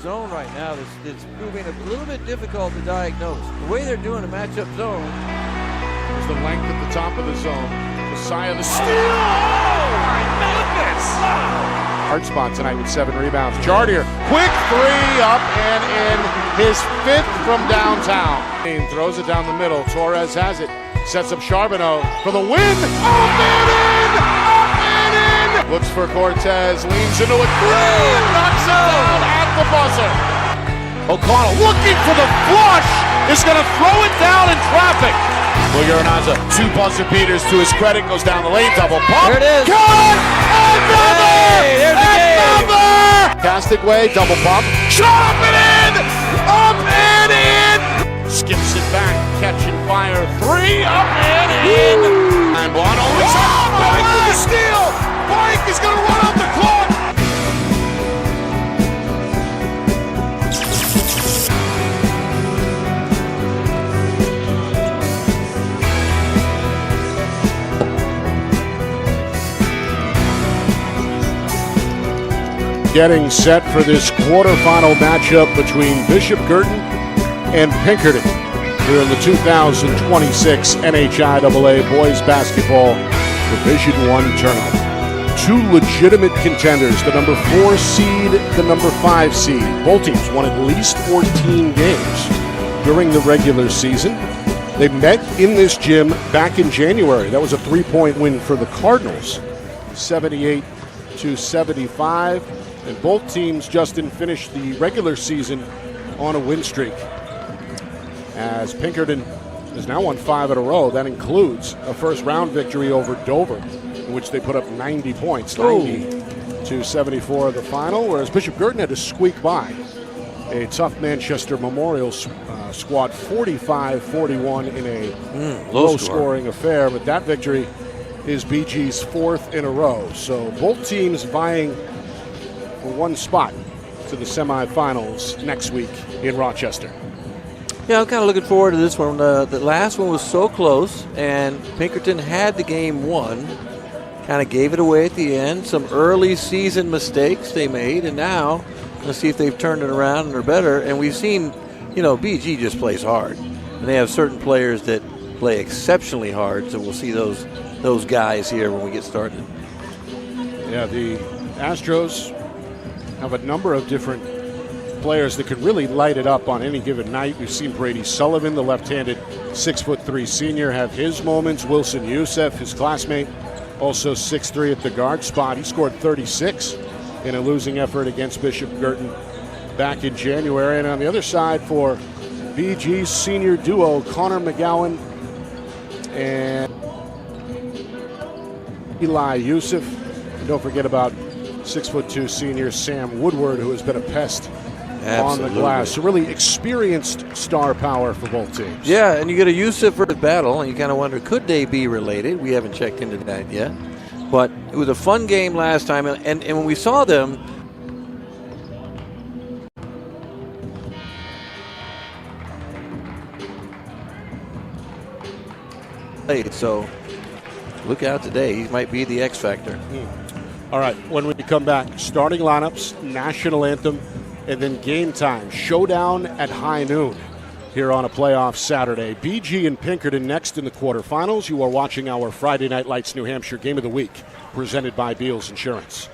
zone right now that's proving a little bit difficult to diagnose. The way they're doing a matchup zone. There's the length at the top of the zone. Messiah, the steal! Oh, my goodness! Hard spot tonight with 7 rebounds. Jardier, quick three, up and in. His 5th from downtown. Throws it down the middle. Torres has it. Sets up Charbonneau for the win. Up and in! Up and in! Looks for Cortez, leans into a three, and knocks it down at the buzzer. O'Connell looking for the flush. Is going to throw it down in traffic. Guertin, 2 buzzer beaters to his credit, goes down the lane, double pump. There it is. Good! Another! Hey, there's the Another! Fantastic way, double pump. Shot up and in! Up and in! Skips it back, catching fire. 3, up and in! And one always up. Pike with the steal! Pike is going to run out the clock! Getting set for this quarterfinal matchup between Bishop Guertin and Pinkerton here in the 2026 NHIAA Boys Basketball Division I Tournament. 2 legitimate contenders, the number 4 seed, the number 5 seed. Both teams won at least 14 games during the regular season. They met in this gym back in January. That was a 3-point win for the Cardinals, 78-75. And both teams, Justin, finished the regular season on a win streak, as Pinkerton has now won 5 in a row. That includes a first-round victory over Dover, in which they put up 90 points, 90-74 the final, whereas Bishop Guertin had to squeak by a tough Manchester Memorial squad 45-41 in a low-scoring affair. But that victory is BG's 4th in a row. So both teams vying for 1 spot to the semifinals next week in Rochester. Yeah, I'm kind of looking forward to this one. The last one was so close, and Pinkerton had the game won. Kind of gave it away at the end. Some early season mistakes they made, and now let's see if they've turned it around and are better. And we've seen, BG just plays hard, and they have certain players that play exceptionally hard. So we'll see those guys here when we get started. Yeah, the Astros have a number of different players that could really light it up on any given night. We've seen Brady Sullivan, the left-handed 6'3" senior, have his moments. Wilson Youssef, his classmate, also 6'3" at the guard spot. He scored 36 in a losing effort against Bishop Guertin back in January. And on the other side for BG's senior duo, Connor McGowan and Eli Youssef. And don't forget about 6'2" senior Sam Woodward, who has been a pest on the glass. So really experienced star power for both teams. Yeah, and you get a Youssef versus battle, and you kind of wonder, could they be related? We haven't checked into that yet. But it was a fun game last time, and when we saw them, so look out today. He might be the X factor. All right, when we come back, starting lineups, national anthem, and then game time. Showdown at high noon here on a playoff Saturday. BG and Pinkerton next in the quarterfinals. You are watching our Friday Night Lights New Hampshire Game of the Week, presented by Beals Insurance.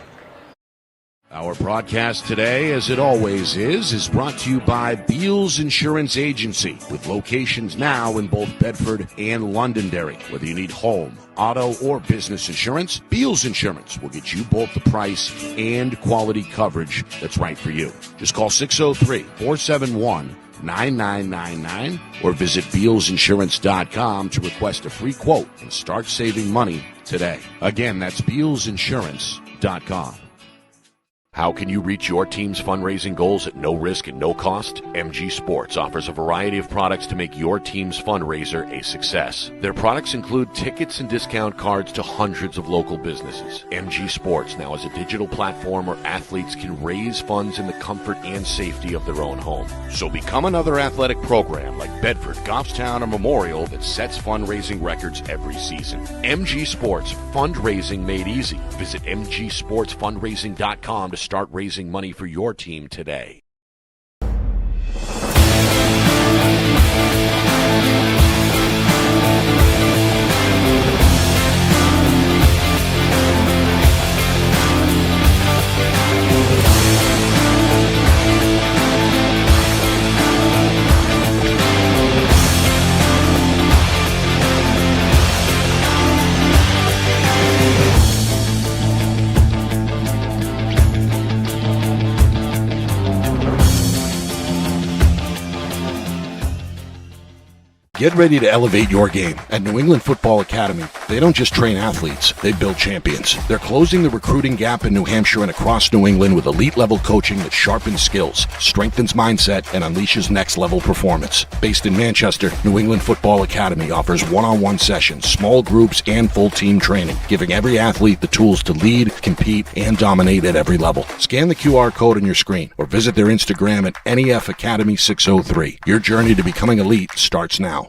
Our broadcast today, as it always is brought to you by Beals Insurance Agency, with locations now in both Bedford and Londonderry. Whether you need home, auto, or business insurance, Beals Insurance will get you both the price and quality coverage that's right for you. Just call 603-471-9999 or visit BealsInsurance.com to request a free quote and start saving money today. Again, that's BealsInsurance.com. How can you reach your team's fundraising goals at no risk and no cost? MG Sports offers a variety of products to make your team's fundraiser a success. Their products include tickets and discount cards to hundreds of local businesses. MG Sports now has a digital platform where athletes can raise funds in the comfort and safety of their own home. So become another athletic program like Bedford, Goffstown, or Memorial that sets fundraising records every season. MG Sports, fundraising made easy. Visit mgsportsfundraising.com to start raising money for your team today. Get ready to elevate your game. At New England Football Academy, they don't just train athletes, they build champions. They're closing the recruiting gap in New Hampshire and across New England with elite-level coaching that sharpens skills, strengthens mindset, and unleashes next-level performance. Based in Manchester, New England Football Academy offers one-on-one sessions, small groups, and full-team training, giving every athlete the tools to lead, compete, and dominate at every level. Scan the QR code on your screen or visit their Instagram at NEF Academy 603. Your journey to becoming elite starts now.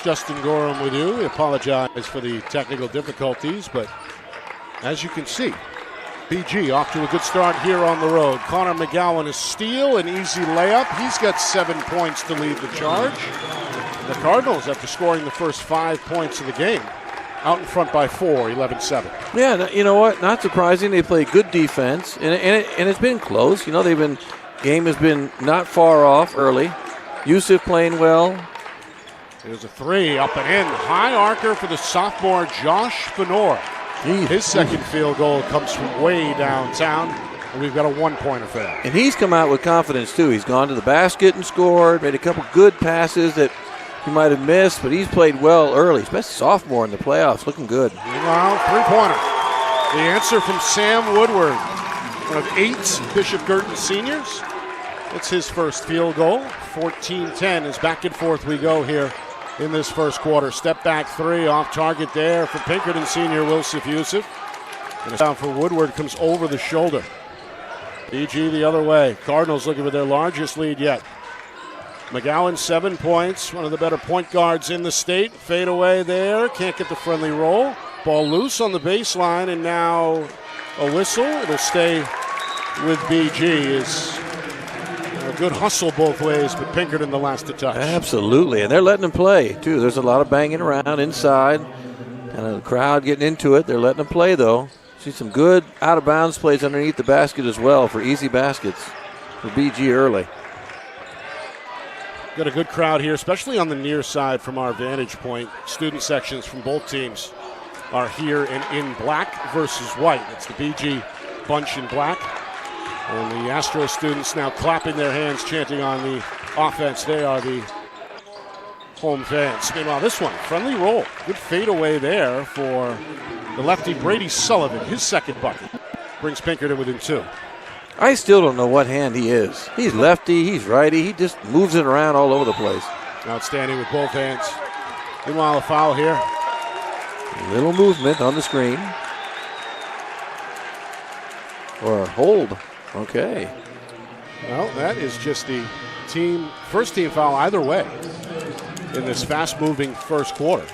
Justin Gorham with you. We apologize for the technical difficulties, but as you can see, BG off to a good start here on the road. Connor McGowan a steal, an easy layup. He's got 7 points to lead the charge. The Cardinals, after scoring the first 5 points of the game, out in front by 4, 11-7. Yeah, you know what? Not surprising. They play good defense, and it's been close. You know, game has been not far off early. Yusuf playing well. There's a three, up and in. High archer for the sophomore Josh Fenor. His second field goal comes from way downtown, and we've got a 1-point affair. And he's come out with confidence, too. He's gone to the basket and scored, made a couple good passes that he might have missed, but he's played well early. He's best sophomore in the playoffs, looking good. Meanwhile, three-pointer. The answer from Sam Woodward, one of 8 Bishop Guertin seniors. It's his first field goal. 14-10 as back and forth we go here in this first quarter. Step back three off target there for Pinkerton senior Wilsif Yusuf. And a down for Woodward comes over the shoulder. BG the other way. Cardinals looking for their largest lead yet. McGowan, 7 points, one of the better point guards in the state. Fade away there, can't get the friendly roll. Ball loose on the baseline, and now a whistle. It'll stay with BG. Is a good hustle both ways, but Pinkerton the last to touch. Absolutely, and they're letting him play, too. There's a lot of banging around inside, and the crowd getting into it. They're letting him play, though. See some good out-of-bounds plays underneath the basket as well for easy baskets for BG early. Got a good crowd here, especially on the near side from our vantage point. Student sections from both teams are here and in black versus white. It's the BG bunch in black. And the Astro students now clapping their hands, chanting on the offense. They are the home fans. Meanwhile, this one, friendly roll. Good fadeaway there for the lefty Brady Sullivan. His second bucket brings Pinkerton within 2. I still don't know what hand he is. He's lefty, he's righty. He just moves it around all over the place. Outstanding with both hands. Meanwhile, a foul here. A little movement on the screen. Or a hold. Okay. Well, that is just the first team foul either way in this fast-moving first quarter.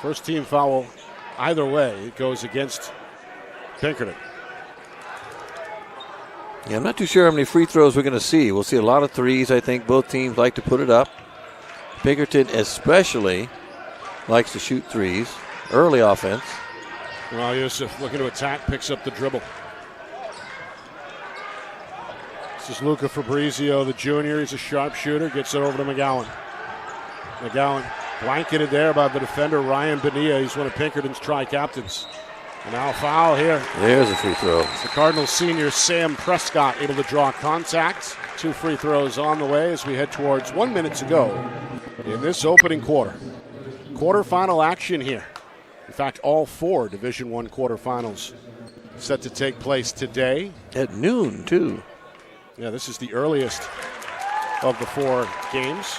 First team foul either way. It goes against Pinkerton. Yeah, I'm not too sure how many free throws we're going to see. We'll see a lot of threes. I think both teams like to put it up. Pinkerton especially likes to shoot threes. Early offense. Well, Yusuf looking to attack, picks up the dribble. This is Luca Fabrizio, the junior. He's a sharpshooter. Gets it over to McGowan. McGowan blanketed there by the defender, Ryan Bonilla. He's one of Pinkerton's tri-captains. And now a foul here. There's a free throw. The Cardinals senior Sam Prescott able to draw contact. 2 free throws on the way as we head towards 1 minute to go in this opening quarter. Quarterfinal action here. In fact, all 4 Division I quarterfinals set to take place today. At noon, too. Yeah, this is the earliest of the 4 games.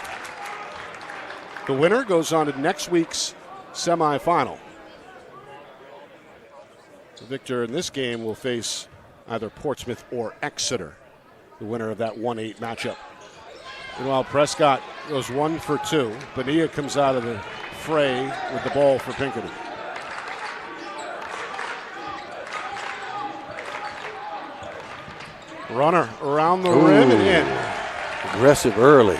The winner goes on to next week's semifinal. The victor in this game will face either Portsmouth or Exeter, the winner of that 1-8 matchup. Meanwhile, Prescott goes 1 for 2. Bonilla comes out of the fray with the ball for Pinkerton. Runner around the rim and in. Aggressive early.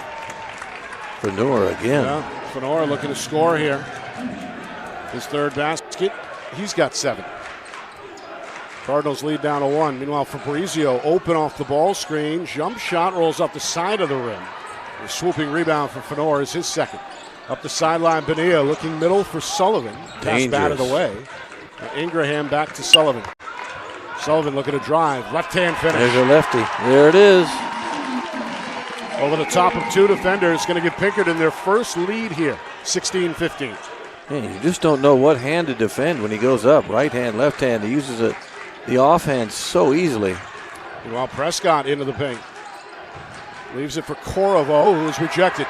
Fenora again. Yeah, Fenora looking to score here. His third basket. He's got 7. Cardinals lead down to 1. Meanwhile, Fabrizio open off the ball screen. Jump shot rolls up the side of the rim. A swooping rebound for Fenora is his second. Up the sideline, Bonilla looking middle for Sullivan. Pass batted away. Ingraham back to Sullivan. Sullivan looking to drive. Left-hand finish. There's a lefty. There it is. Over the top of 2 defenders. Going to give Pinkerton their first lead here. 16-15. Man, you just don't know what hand to defend when he goes up. Right hand, left hand. He uses the offhand so easily. Meanwhile, Prescott into the paint. Leaves it for Korovo, who is rejected.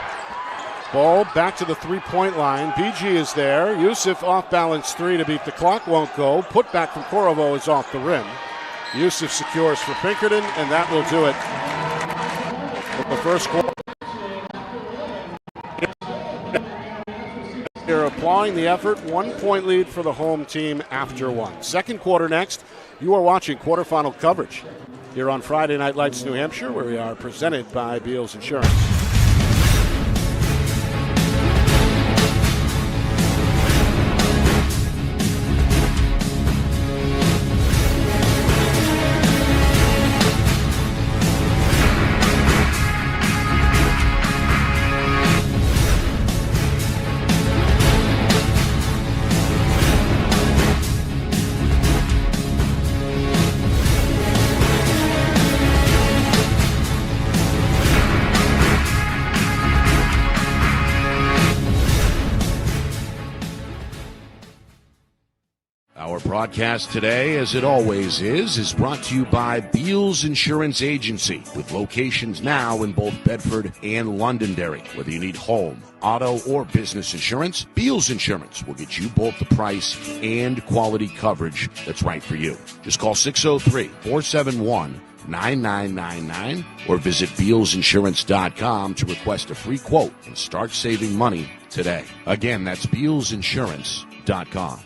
Ball back to the 3-point line. BG is there. Yusuf off-balance 3 to beat the clock. Won't go. Put back from Korovo is off the rim. Yusuf secures for Pinkerton, and that will do it. The first quarter. They're applying the effort. 1-point lead for the home team after 1. Second quarter next. You are watching quarterfinal coverage here on Friday Night Lights, New Hampshire, where we are presented by Beals Insurance. Broadcast today, as it always is brought to you by Beals Insurance Agency, with locations now in both Bedford and Londonderry. Whether you need home, auto, or business insurance, Beals Insurance will get you both the price and quality coverage that's right for you. Just call 603-471 888-866-9999 or visit BealsInsurance.com to request a free quote and start saving money today. Again, that's BealsInsurance.com.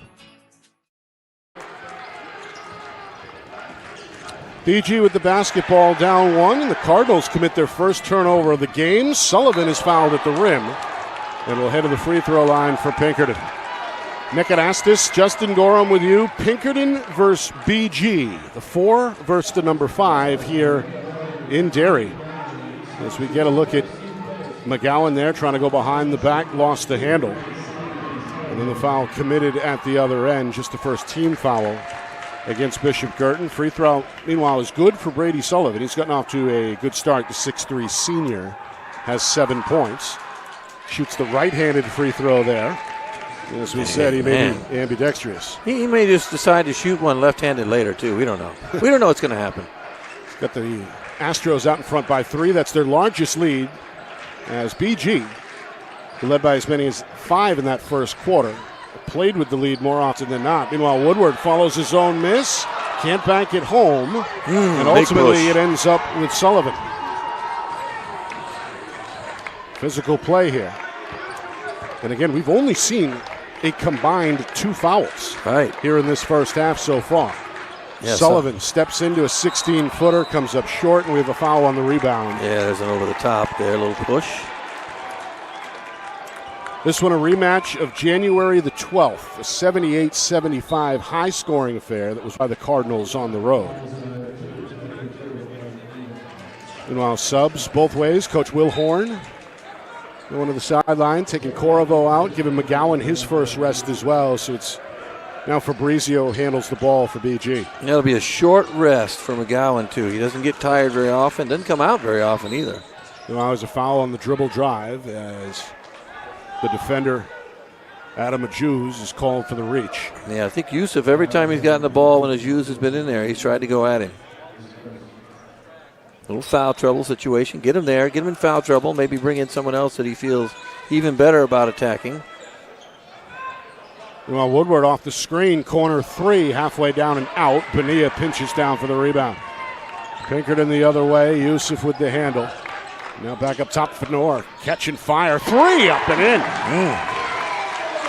BG with the basketball down 1, and the Cardinals commit their first turnover of the game. Sullivan is fouled at the rim and will head to the free throw line for Pinkerton. Nick Anastas, Justin Gorham with you. Pinkerton versus BG, the 4 versus the number 5 here in Derry. As we get a look at McGowan there trying to go behind the back, lost the handle. And then the foul committed at the other end, just the first team foul against Bishop Guertin. Free throw, meanwhile, is good for Brady Sullivan. He's gotten off to a good start. The 6'3 senior has 7 points. Shoots the right-handed free throw there. And as we said, he may be ambidextrous. He may just decide to shoot one left-handed later, too. We don't know. We don't know what's going to happen. He's got the Astros out in front by 3. That's their largest lead, as BG, who led by as many as 5 in that first quarter, played with the lead more often than not. Meanwhile, Woodward follows his own miss, can't bank it home, and ultimately it ends up with Sullivan. Physical play here. And again, we've only seen a combined 2 fouls here in this first half so far. Yeah, Sullivan steps into a 16-footer, comes up short, and we have a foul on the rebound. Yeah, there's an over the top there, a little push. This one a rematch of January the 12th, a 78-75 high-scoring affair that was by the Cardinals on the road. Meanwhile, subs both ways. Coach Will Horn going to the sideline, taking Corvo out, giving McGowan his first rest as well. So it's now Fabrizio handles the ball for BG. That'll be a short rest for McGowan, too. He doesn't get tired very often, doesn't come out very often either. Meanwhile, there's a foul on the dribble drive as the defender, Adam Ajuz, is called for the reach. Yeah, I think Yusuf, every time he's gotten the ball when Ajuz has been in there, he's tried to go at him. Little foul trouble situation. Get him there, get him in foul trouble, maybe bring in someone else that he feels even better about attacking. Well, Woodward off the screen, corner 3, halfway down and out. Bonilla pinches down for the rebound. Pinkerton the other way, Yusuf with the handle. Now back up top, Fenor, catch and fire, 3 up and in.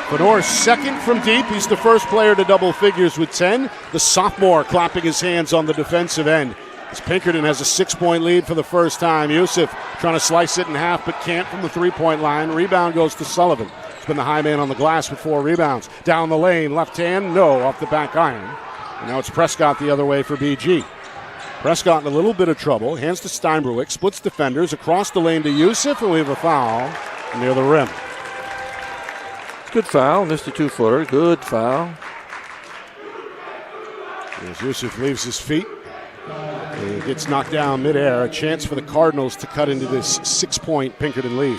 Fenor second from deep. He's the first player to double figures with 10. The sophomore clapping his hands on the defensive end. As Pinkerton has a 6-point lead for the first time. Yusuf trying to slice it in half, but can't from the 3-point line. Rebound goes to Sullivan. He's been the high man on the glass with 4 rebounds. Down the lane, left hand, no, off the back iron. And now it's Prescott the other way for BG. Prescott in a little bit of trouble. Hands to Steinbruick, splits defenders, across the lane to Yusuf, and we have a foul near the rim. Good foul, missed a 2-footer, good foul. As Yusuf leaves his feet, he gets knocked down midair. A chance for the Cardinals to cut into this 6-point Pinkerton lead.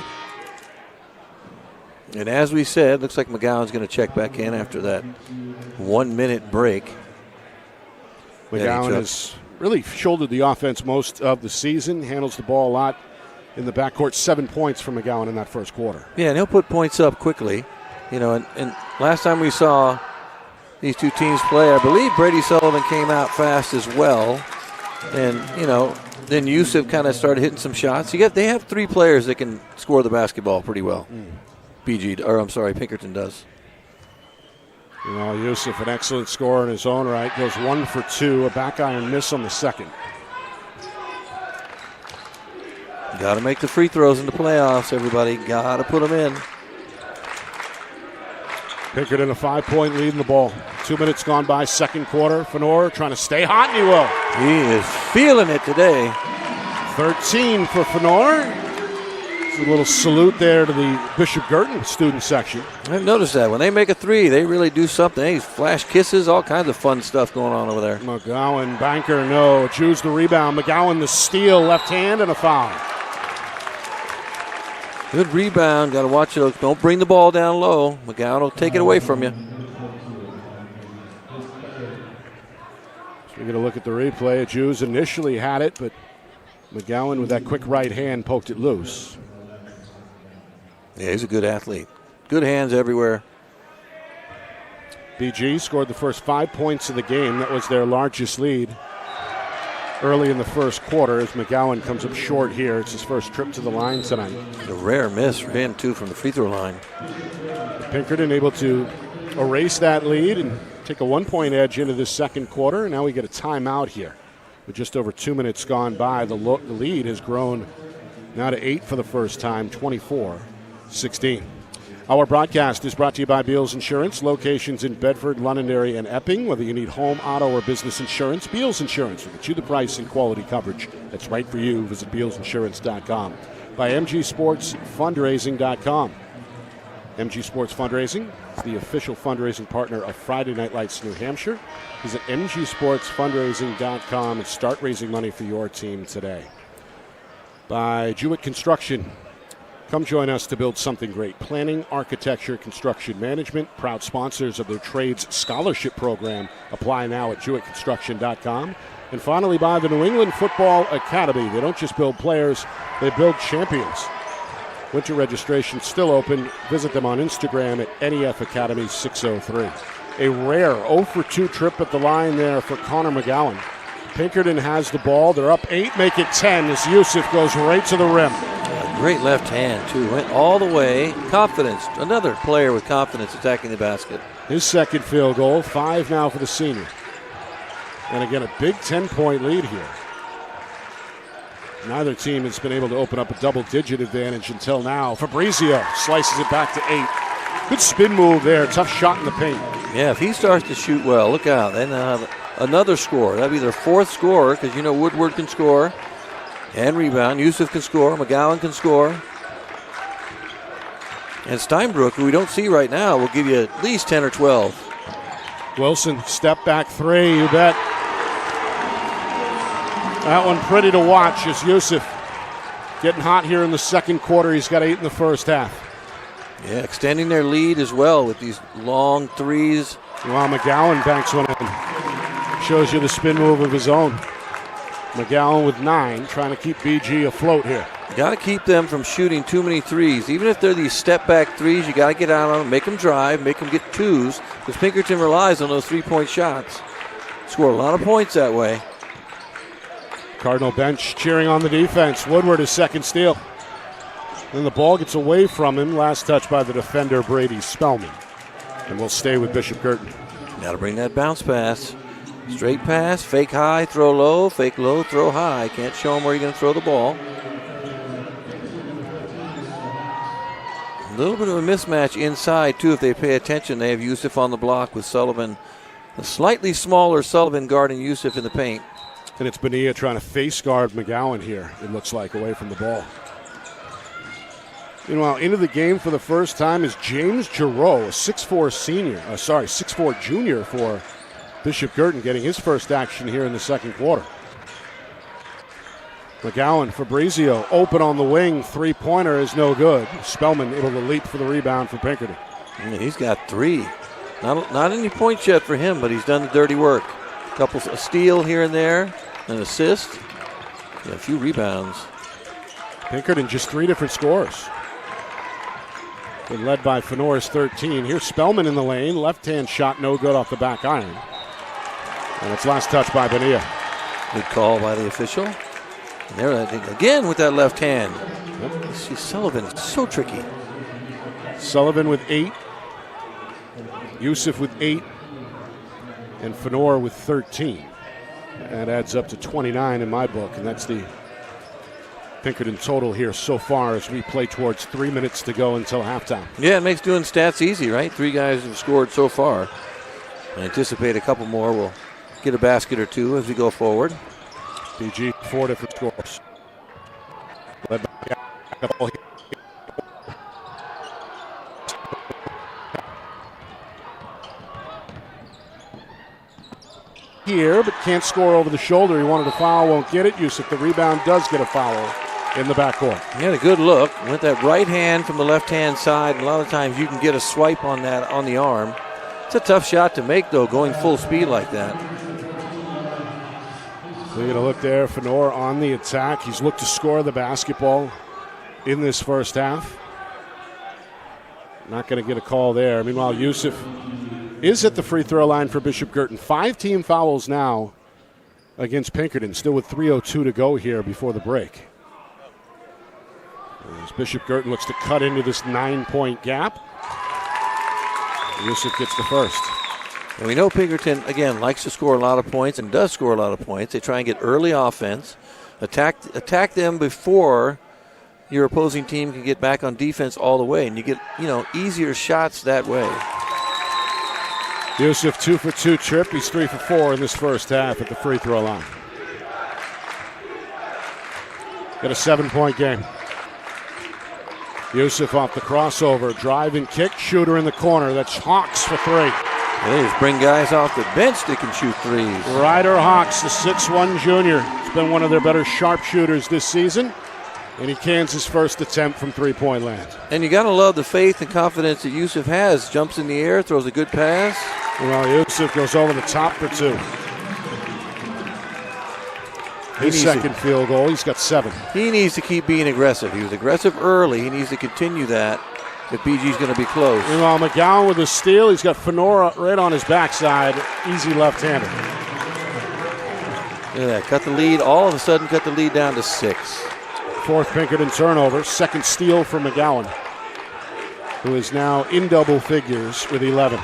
And as we said, looks like McGowan's going to check back in after that 1-minute break. McGowan has really shouldered the offense most of the season, handles the ball a lot in the backcourt. 7 points from McGowan in that first quarter. Yeah, and he'll put points up quickly. You know, and last time we saw these two teams play, I believe Brady Sullivan came out fast as well. And, you know, then Yusuf kind of started hitting some shots. They have 3 players that can score the basketball pretty well. Pinkerton does. You know, Yusuf, an excellent scorer in his own right, goes 1 for 2, a back iron miss on the second. Got to make the free throws in the playoffs, everybody. Got to put them in. Pinkerton a 5-point lead in the ball. 2 minutes gone by, second quarter. Fenor trying to stay hot, and he will. He is feeling it today. 13 for Fenor. A little salute there to the Bishop Guertin student section. I've noticed that. When they make a 3, they really do something. They flash kisses, all kinds of fun stuff going on over there. McGowan, banker, no. Choose the rebound. McGowan the steal, left hand, and a foul. Good rebound. Got to watch it. Don't bring the ball down low. McGowan will take it away from you. So we get a look at the replay. Jews initially had it, but McGowan with that quick right hand poked it loose. Yeah, he's a good athlete. Good hands everywhere. BG scored the first 5 points of the game. That was their largest lead. early in the first quarter as McGowan comes up short here. It's his first trip to the line tonight. A rare miss for him, too, from the free throw line. Pinkerton able to erase that lead and take a 1-point edge into this second quarter. And now we get a timeout here. With just over 2 minutes gone by, the lead has grown now to 8 for the first time, 24-16. Our broadcast is brought to you by Beals Insurance, locations in Bedford, Londonderry, and Epping. Whether you need home, auto, or business insurance, Beals Insurance will get you the price and quality coverage that's right for you. Visit BealsInsurance.com. By MGSportsFundraising.com. MG Sports Fundraising is the official fundraising partner of Friday Night Lights New Hampshire. Visit MGSportsFundraising.com and start raising money for your team today. By Jewett Construction. Come join us to build something great. Planning, architecture, construction management, proud sponsors of their trades scholarship program. Apply now at JewettConstruction.com. And finally, by the New England Football Academy. They don't just build players, they build champions. Winter registration still open. Visit them on Instagram at NEF Academy 603. A rare 0-for-2 trip at the line there for Connor McGowan. Pinkerton has the ball. They're up 8, make it 10 as Yusuf goes right to the rim. Great left hand, too. Went all the way. Confidence. Another player with confidence attacking the basket. His second field goal. 5 now for the senior. And again, a big 10-point lead here. Neither team has been able to open up a double-digit advantage until now. Fabrizio slices it back to 8. Good spin move there. Tough shot in the paint. Yeah, if he starts to shoot well, look out. Then have another score. That'd be their fourth score because, you know, Woodward can score and rebound. Yusuf can score. McGowan can score. And Steinbrook, who we don't see right now, will give you at least 10 or 12. Wilson, step back 3, you bet. That one pretty to watch as Yusuf getting hot here in the second quarter. He's got 8 in the first half. Yeah, extending their lead as well with these long threes. While McGowan banks one in. Shows you the spin move of his own. McGowan with 9, trying to keep BG afloat here. Got to keep them from shooting too many threes. Even if they're these step-back threes, you got to get out on them, make them drive, make them get twos, because Pinkerton relies on those three-point shots. Score a lot of points that way. Cardinal bench cheering on the defense. Woodward, his second steal. Then the ball gets away from him. Last touch by the defender, Brady Spellman. And we'll stay with Bishop Guertin. Got to bring that bounce pass. Straight pass, fake high, throw low, fake low, throw high. Can't show them where you're going to throw the ball. A little bit of a mismatch inside, too, if they pay attention. They have Yusuf on the block with Sullivan. A slightly smaller Sullivan guarding Yusuf in the paint. And it's Bonilla trying to face guard McGowan here, it looks like, away from the ball. Meanwhile, into the game for the first time is James Giroux, a 6'4 junior for Bishop Guertin, getting his first action here in the second quarter. McGowan, Fabrizio, open on the wing. Three-pointer is no good. Spellman able to leap for the rebound for Pinkerton. Yeah, he's got 3. Not any points yet for him, but he's done the dirty work. A steal here and there, an assist, yeah, a few rebounds. Pinkerton just 3 different scores. Been led by Fenora's 13. Here's Spellman in the lane. Left-hand shot, no good off the back iron. And it's last touch by Bonilla. Good call by the official. And there, again with that left hand. Yep. See, Sullivan is so tricky. Sullivan with 8. Yusuf with 8. And Fenora with 13. That adds up to 29 in my book, and that's the Pinkerton total here so far as we play towards 3 minutes to go until halftime. Yeah, it makes doing stats easy, right? 3 guys have scored so far. I anticipate a couple more will get a basket or 2 as we go forward. BG, 4 different scores. Led by here, but can't score over the shoulder. He wanted a foul, won't get it. Yusuf, the rebound, does get a foul in the backcourt. He had a good look. Went that right hand from the left-hand side. And a lot of times you can get a swipe on that on the arm. It's a tough shot to make, though, going full speed like that. So you're going to look there. Fenor on the attack. He's looked to score the basketball in this first half. Not going to get a call there. Meanwhile, Yusuf is at the free throw line for Bishop Guertin. 5 team fouls now against Pinkerton, still with 3:02 to go here before the break. As Bishop Guertin looks to cut into this 9-point gap. Yusuf gets the first. And we know Pinkerton, again, likes to score a lot of points and does score a lot of points. They try and get early offense, attack them before your opposing team can get back on defense all the way, and you get, easier shots that way. Yusuf 2 for 2 trip. He's 3 for 4 in this first half at the free throw line. Got a 7-point game. Yusuf off the crossover, drive and kick, shooter in the corner. That's Hawks for 3. They just bring guys off the bench that can shoot threes. Ryder Hawks, the 6'1 junior. He's been one of their better sharpshooters this season. And he cans his first attempt from three-point land. And you got to love the faith and confidence that Yusuf has. Jumps in the air, throws a good pass. Well, Yusuf goes over the top for 2. His second field goal, he's got 7. He needs to keep being aggressive. He was aggressive early. He needs to continue that if BG's going to be close. Meanwhile, McGowan with a steal. He's got Fenora right on his backside. Easy left-hander. Look at that. Cut the lead. All of a sudden, cut the lead down to 6. Fourth Pinkerton turnover. Second steal for McGowan, who is now in double figures with 11.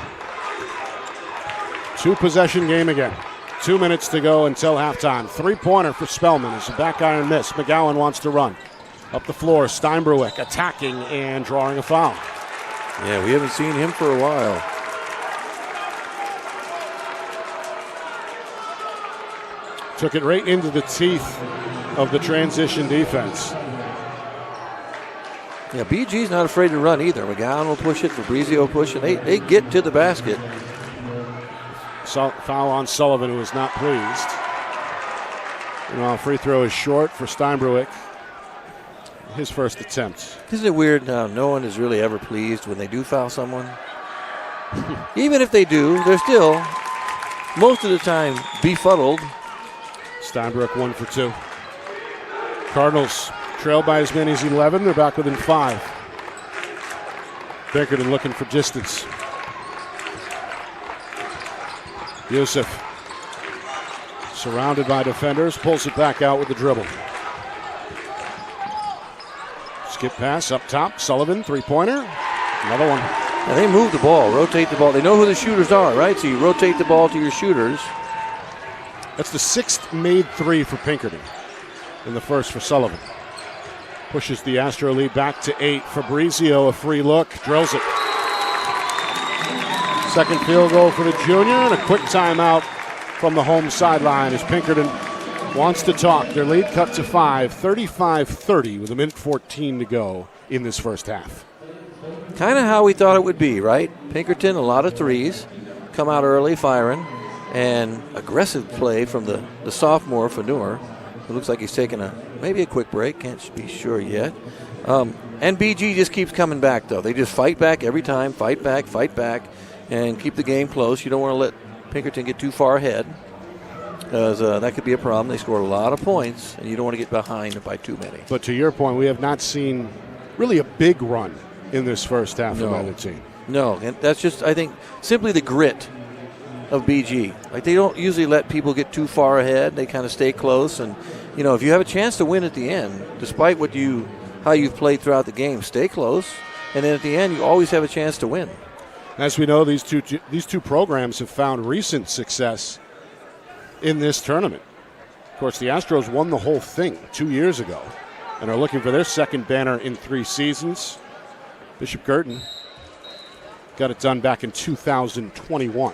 2-possession game again. 2 minutes to go until halftime. 3-pointer for Spellman. It's a back iron miss. McGowan wants to run. Up the floor, Steinbruick attacking and drawing a foul. Yeah, we haven't seen him for a while. Took it right into the teeth of the transition defense. Yeah, BG's not afraid to run either. McGowan will push it, Fabrizio will push it. They get to the basket. Foul on Sullivan, who is not pleased. Free throw is short for Steinbruick. His first attempt. Isn't it weird how no one is really ever pleased when they do foul someone? Even if they do, they're still, most of the time, befuddled. Steinbruick 1 for 2. Cardinals trail by as many as 11. They're back within 5. Pinkerton looking for distance. Yusuf, surrounded by defenders, pulls it back out with the dribble. Skip pass up top. Sullivan, 3-pointer. Another one. Now they move the ball, rotate the ball. They know who the shooters are, right? So you rotate the ball to your shooters. That's the 6th made 3 for Pinkerton, and the first for Sullivan. Pushes the Astro lead back to 8. Fabrizio, a free look, drills it. Second field goal for the junior, and a quick timeout from the home sideline as Pinkerton wants to talk. Their lead cut to 5, 35-30 with 1:14 to go in this first half. Kind of how we thought it would be, right? Pinkerton, a lot of threes, come out early firing, and aggressive play from the sophomore, Fanur. It looks like he's taking maybe a quick break, can't be sure yet. And BG just keeps coming back, though. They just fight back every time, fight back, and keep the game close. You don't want to let Pinkerton get too far ahead, because that could be a problem. They scored a lot of points, and you don't want to get behind by too many. But to your point, we have not seen really a big run in this first half from either team. No, and that's just, I think, simply the grit of BG. Like, they don't usually let people get too far ahead. They kind of stay close, and if you have a chance to win at the end, despite how you've played throughout the game, stay close, and then at the end you always have a chance to win. As we know, these two programs have found recent success in this tournament. Of course, the Astros won the whole thing 2 years ago and are looking for their second banner in 3 seasons. Bishop Guertin got it done back in 2021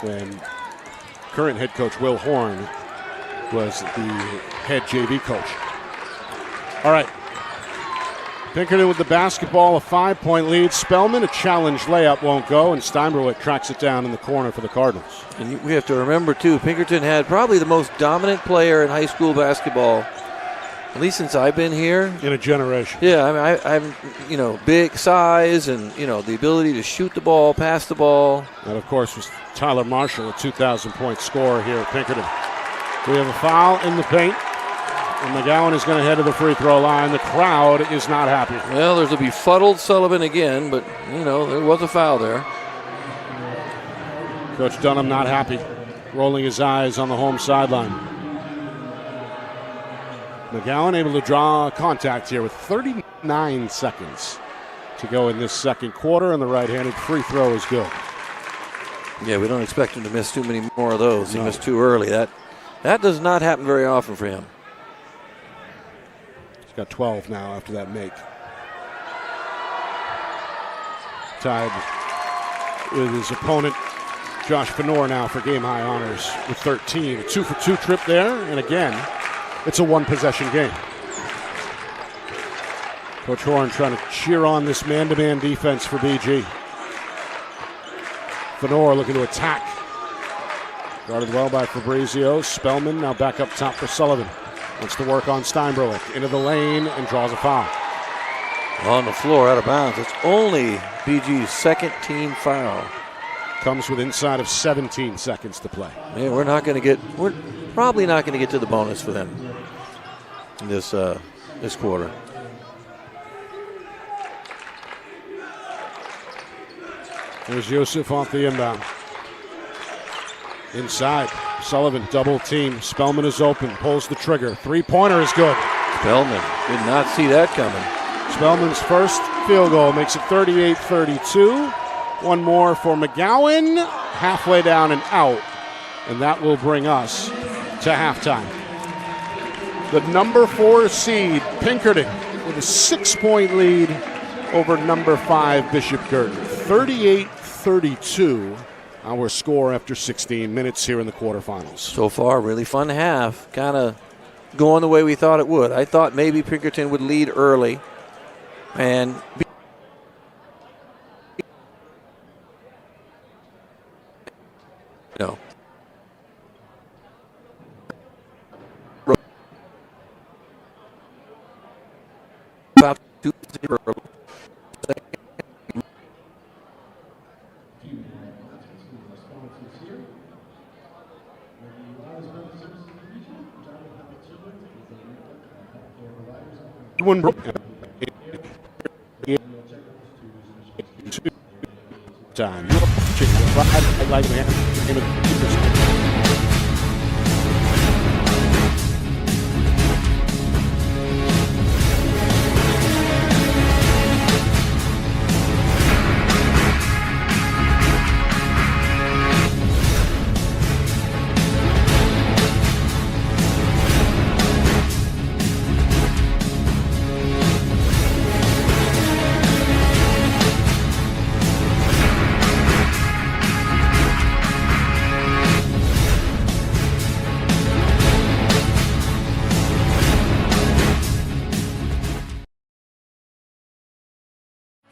when current head coach Will Horn was the head JV coach. All right. Pinkerton with the basketball, a 5-point lead. Spellman, a challenge layup won't go, and Steinbruick tracks it down in the corner for the Cardinals. And we have to remember, too, Pinkerton had probably the most dominant player in high school basketball, at least since I've been here. In a generation. Yeah, I mean, I'm, big size and, the ability to shoot the ball, pass the ball. And, of course, was Tyler Marshall, a 2,000-point scorer here at Pinkerton. We have a foul in the paint. And McGowan is going to head to the free throw line. The crowd is not happy. Well, there's a befuddled Sullivan again, but, there was a foul there. Coach Dunham not happy. rolling his eyes on the home sideline. McGowan able to draw contact here with 39 seconds to go in this second quarter, and the right-handed free throw is good. Yeah, we don't expect him to miss too many more of those. No. He missed too early. That does not happen very often for him. He's got 12 now after that make. Tied with his opponent, Josh Fenor, now for game-high honors with 13. A 2-for-2 trip there, and again, it's a one-possession game. Coach Horn trying to cheer on this man-to-man defense for BG. Fenor looking to attack. Guarded well by Fabrizio. Spellman now back up top for Sullivan. Wants to work on Steinbroek. Into the lane and draws a foul. On the floor, out of bounds. It's only BG's second team foul. Comes with inside of 17 seconds to play. Man, we're probably not going to get to the bonus for them in this quarter. There's Yosef off the inbound. Inside, Sullivan double team. Spellman is open, pulls the trigger. Three-pointer is good. Spellman did not see that coming. Spellman's first field goal makes it 38-32. One more for McGowan, halfway down and out. And that will bring us to halftime. The number 4 seed, Pinkerton, with a 6-point lead over number 5, Bishop Guertin. 38-32, our score after 16 minutes here in the quarterfinals. So far, really fun half. Kind of going the way we thought it would. I thought maybe Pinkerton would lead early. And no. About 2-0. Time.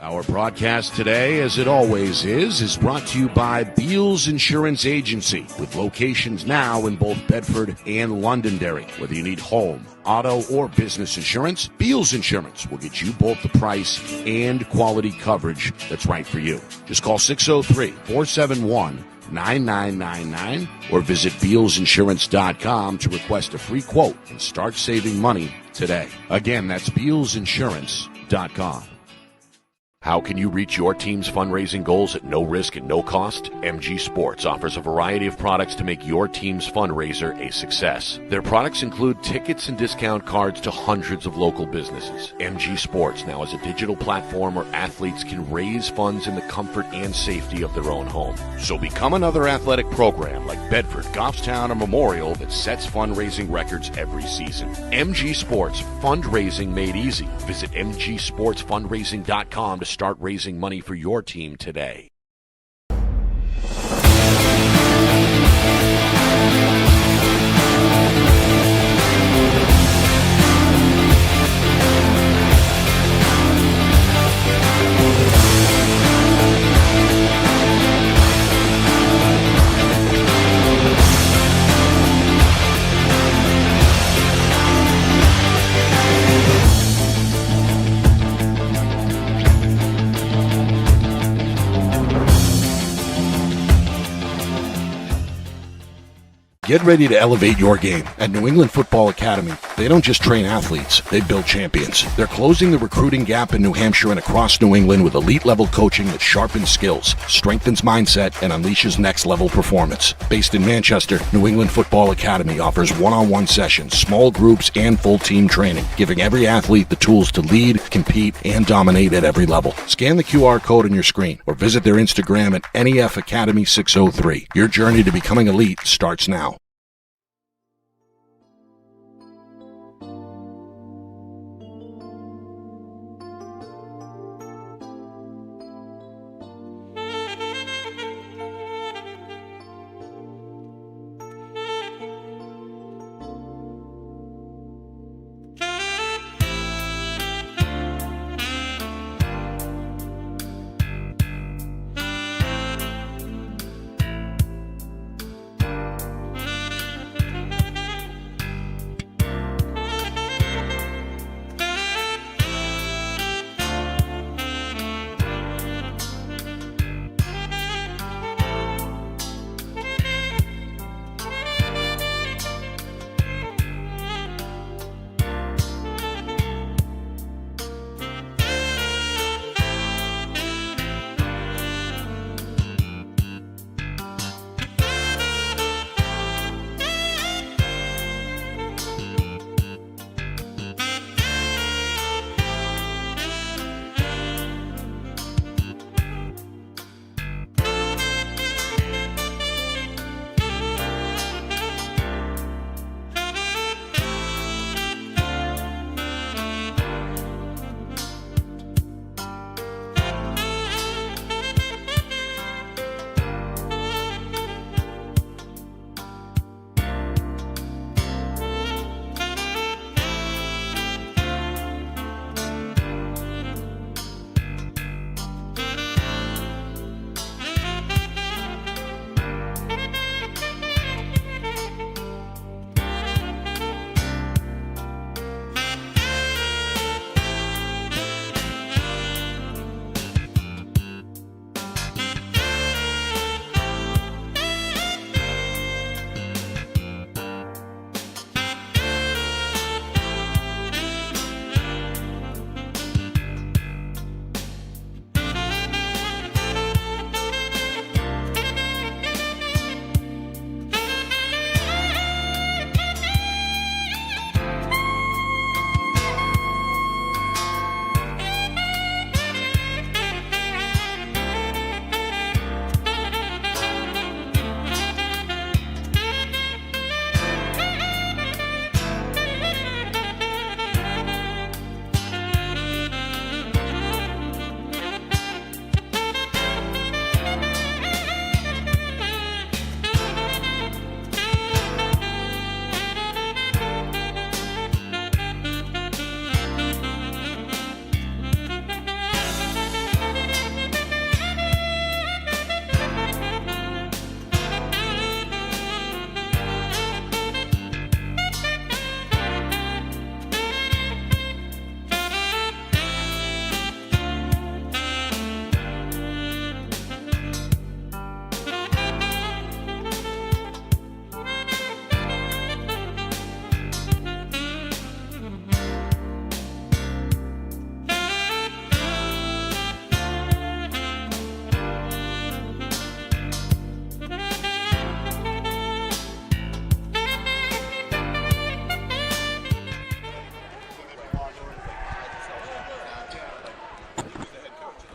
Our broadcast today, as it always is brought to you by Beals Insurance Agency, with locations now in both Bedford and Londonderry. Whether you need home, auto, or business insurance, Beals Insurance will get you both the price and quality coverage that's right for you. Just call 603-471-9999 or visit BealsInsurance.com to request a free quote and start saving money today. Again, that's BealsInsurance.com. How can you reach your team's fundraising goals at no risk and no cost? MG Sports offers a variety of products to make your team's fundraiser a success. Their products include tickets and discount cards to hundreds of local businesses. MG Sports now has a digital platform where athletes can raise funds in the comfort and safety of their own home. So become another athletic program like Bedford, Goffstown, or Memorial that sets fundraising records every season. MG Sports, fundraising made easy. Visit mgsportsfundraising.com to start raising money for your team today. Get ready to elevate your game at New England Football Academy. They don't just train athletes, they build champions. They're closing the recruiting gap in New Hampshire and across New England with elite-level coaching that sharpens skills, strengthens mindset, and unleashes next-level performance. Based in Manchester, New England Football Academy offers one-on-one sessions, small groups, and full-team training, giving every athlete the tools to lead, compete, and dominate at every level. Scan the QR code on your screen or visit their Instagram at NEF Academy 603. Your journey to becoming elite starts now.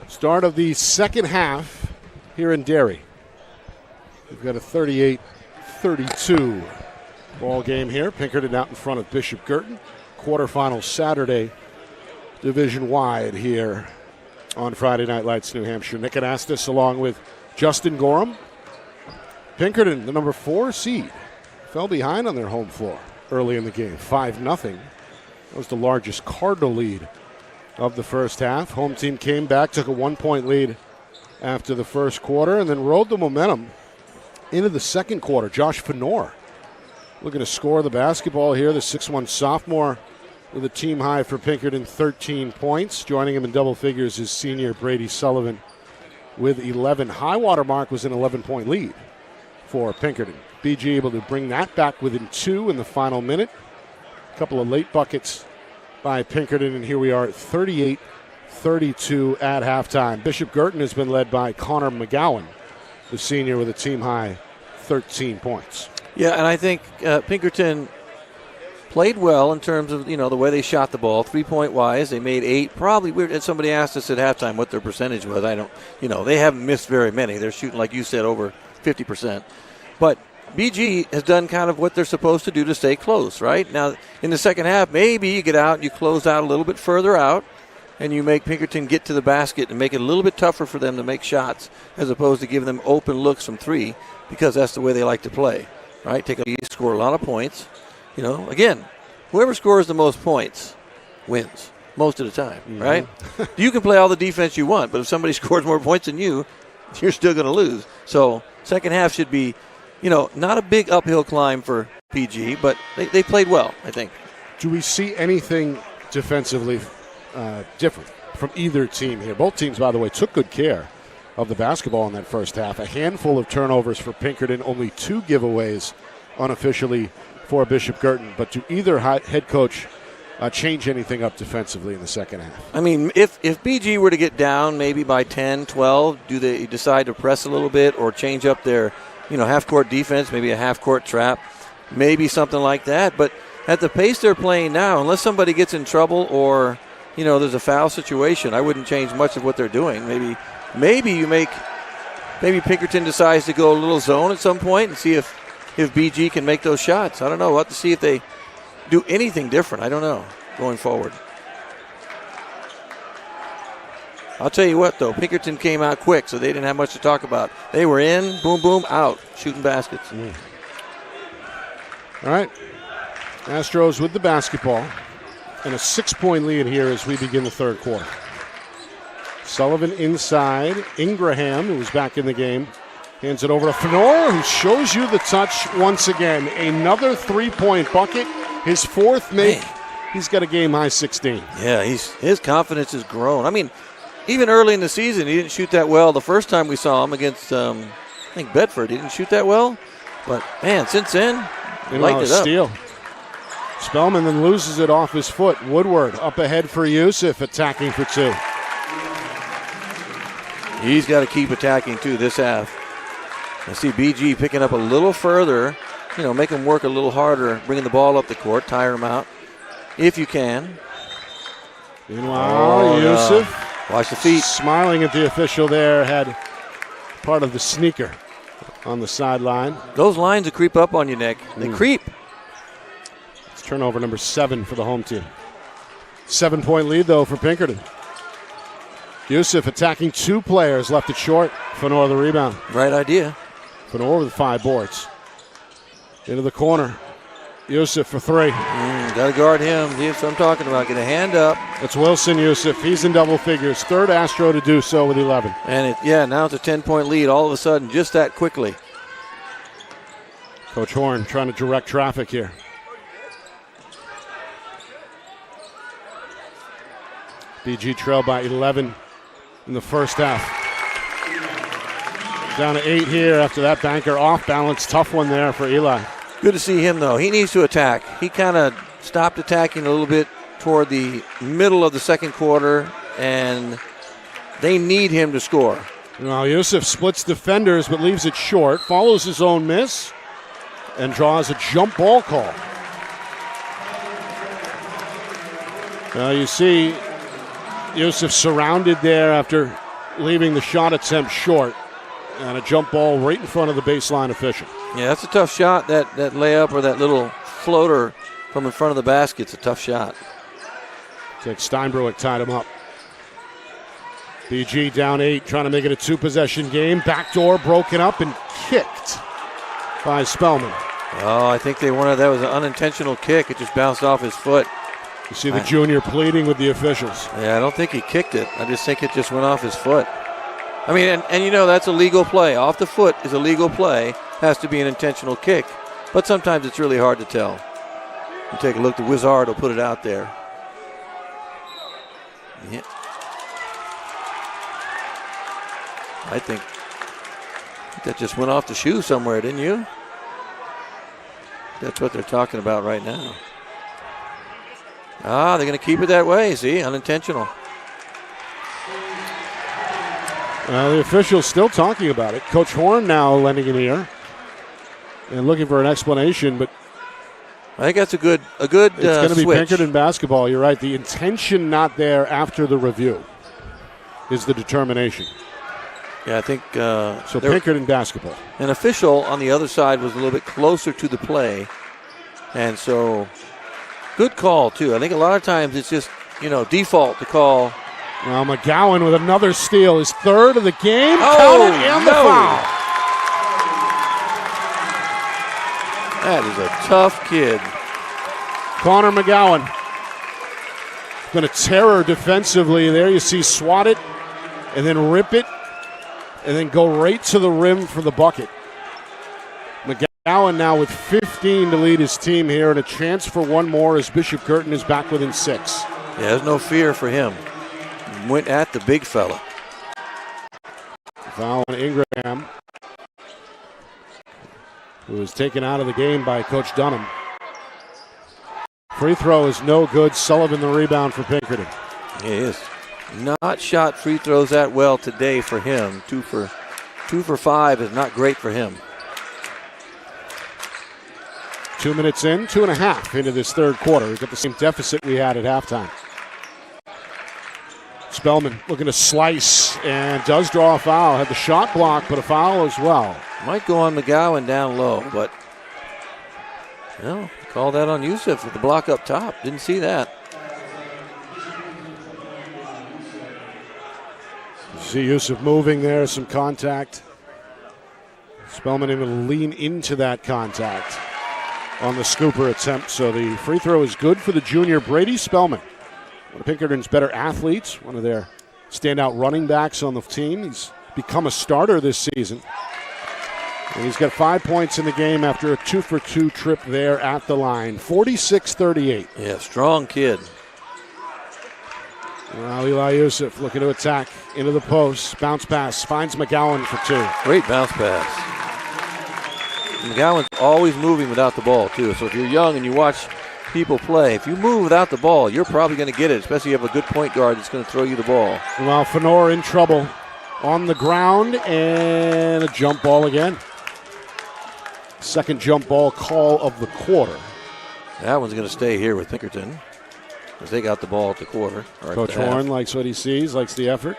Start of the second half here in Derry. We've got a 38-32 ball game here. Pinkerton out in front of Bishop Guertin. Quarterfinal Saturday, division-wide here on Friday Night Lights, New Hampshire. Nick Anastas along with Justin Gorham. Pinkerton, the number 4 seed, fell behind on their home floor early in the game, 5-0. That was the largest Cardinal lead of the first half. Home team came back, took a 1-point lead after the first quarter, and then rode the momentum into the second quarter. Josh Fenor looking to score the basketball here, the 6'1 sophomore with a team high for Pinkerton, 13 points. Joining him in double figures is senior Brady Sullivan with 11. High water mark was an 11-point lead for Pinkerton. BG able to bring that back within 2 in the final minute. A couple of late buckets by Pinkerton, and here we are at 38-32 at halftime. Bishop Guertin has been led by Connor McGowan, the senior, with a team-high 13 points. Yeah, and I think Pinkerton played well in terms of, the way they shot the ball, 3-point wise. They made 8. Probably weird. Somebody asked us at halftime what their percentage was. I don't, they haven't missed very many. They're shooting, like you said, over 50%. But BG has done kind of what they're supposed to do to stay close, right? Now, in the second half, maybe you get out and you close out a little bit further out, and you make Pinkerton get to the basket and make it a little bit tougher for them to make shots as opposed to giving them open looks from 3, because that's the way they like to play, right? Score a lot of points. Again, whoever scores the most points wins most of the time, right? You can play all the defense you want, but if somebody scores more points than you, you're still going to lose. So second half should be, not a big uphill climb for PG, but they played well, I think. Do we see anything defensively different from either team here? Both teams, by the way, took good care of the basketball in that first half. A handful of turnovers for Pinkerton, only 2 giveaways unofficially for Bishop Guertin. But do either head coach change anything up defensively in the second half? I mean, if BG were to get down maybe by 10, 12, do they decide to press a little bit or change up their half-court defense, maybe a half-court trap, maybe something like that? But at the pace they're playing now, unless somebody gets in trouble or, there's a foul situation, I wouldn't change much of what they're doing. Maybe Pinkerton decides to go a little zone at some point and see if BG can make those shots. I don't know. We'll have to see if they do anything different. I don't know going forward. I'll tell you what, though. Pinkerton came out quick, so they didn't have much to talk about. They were in, boom, boom, out, shooting baskets. All right. Astros with the basketball. And a 6-point lead here as we begin the third quarter. Sullivan inside. Ingraham, who was back in the game, hands it over to Fenor, who shows you the touch once again. Another 3-point bucket. His 4th make. Man. He's got a game-high 16. Yeah, his confidence has grown. I mean, even early in the season, he didn't shoot that well. The first time we saw him against, I think, Bedford, he didn't shoot that well. But, man, since then, lighted it up. Steal. Spellman then loses it off his foot. Woodward up ahead for Yusuf, attacking for 2. He's got to keep attacking, too, this half. I see BG picking up a little further, make him work a little harder, bringing the ball up the court, tire him out, if you can. Meanwhile, Yusuf. Watch the feet. Smiling at the official there, had part of the sneaker on the sideline. Those lines will creep up on you, Nick. They creep. It's turnover number 7 for the home team. 7-point lead, though, for Pinkerton. Yusuf attacking 2 players, left it short. Fenor the rebound. Right idea. Fenor with 5 boards. Into the corner. Yusuf for 3. Got to guard him. That's what I'm talking about. Get a hand up. It's Wilson Yusuf. He's in double figures. 3rd Astro to do so with 11. And now it's a 10-point lead all of a sudden, just that quickly. Coach Horn trying to direct traffic here. BG trailed by 11 in the first half. Down to 8 here after that banker off balance. Tough one there for Eli. Good to see him, though. He needs to attack. He kind of stopped attacking a little bit toward the middle of the second quarter, and they need him to score. Well, Yusuf splits defenders but leaves it short, follows his own miss, and draws a jump ball call. Now you see Yusuf surrounded there after leaving the shot attempt short, and a jump ball right in front of the baseline official. Yeah, that's a tough shot. That layup or that little floater from in front of the basket's a tough shot. Like Steinbruick tied him up. BG down 8, trying to make it a 2-possession game. Backdoor broken up and kicked by Spellman. Oh, I think that was an unintentional kick. It just bounced off his foot. You see the junior pleading with the officials. Yeah, I don't think he kicked it. I just think it just went off his foot. I mean, and that's a legal play. Off the foot is a legal play. Has to be an intentional kick. But sometimes it's really hard to tell. You take a look, the Wizard will put it out there. Yeah. I think that just went off the shoe somewhere, didn't you? That's what they're talking about right now. They're going to keep it that way. See, unintentional. The official's still talking about it. Coach Horn now lending an ear and looking for an explanation, but I think that's a good it's going to be switch. Pinkerton basketball. You're right. The intention not there after the review is the determination. Yeah, I think so. Pinkerton basketball. An official on the other side was a little bit closer to the play, and so good call too. I think a lot of times it's just default to call. Well, McGowan with another steal, his third of the game. Oh, and the foul. That is a tough kid. Connor McGowan. Been a terror defensively. There you see swat it and then rip it and then go right to the rim for the bucket. McGowan now with 15 to lead his team here, and a chance for one more as Bishop Guertin is back within 6. Yeah, there's no fear for him. Went at the big fella. Foul on Ingram, who was taken out of the game by Coach Dunham. Free throw is no good. Sullivan the rebound for Pinkerton. He is. Not shot free throws that well today for him. 2 for 5 is not great for him. 2 minutes in, 2.5 into this third quarter. We've got the same deficit we had at halftime. Spellman looking to slice and does draw a foul. Had the shot block, but a foul as well. Might go on McGowan down low, but call that on Yusuf with the block up top. Didn't see that. See Yusuf moving there, some contact. Spellman able to lean into that contact on the scooper attempt. So the free throw is good for the junior Brady Spellman. One of Pinkerton's better athletes, one of their standout running backs on the team. He's become a starter this season. And he's got 5 points in the game after a 2-for-2 trip there at the line. 46-38. Yeah, strong kid. Well, Eli Yusuf looking to attack into the post. Bounce pass, finds McGowan for 2. Great bounce pass. McGowan's always moving without the ball, too. So if you're young and you watch people play, if you move without the ball, you're probably going to get it, especially if you have a good point guard that's going to throw you the ball. Well, Fenor in trouble on the ground, and a jump ball again. Second jump ball call of the quarter. That one's going to stay here with Pinkerton as they got the ball at the quarter. Coach Horn likes what he sees, likes the effort.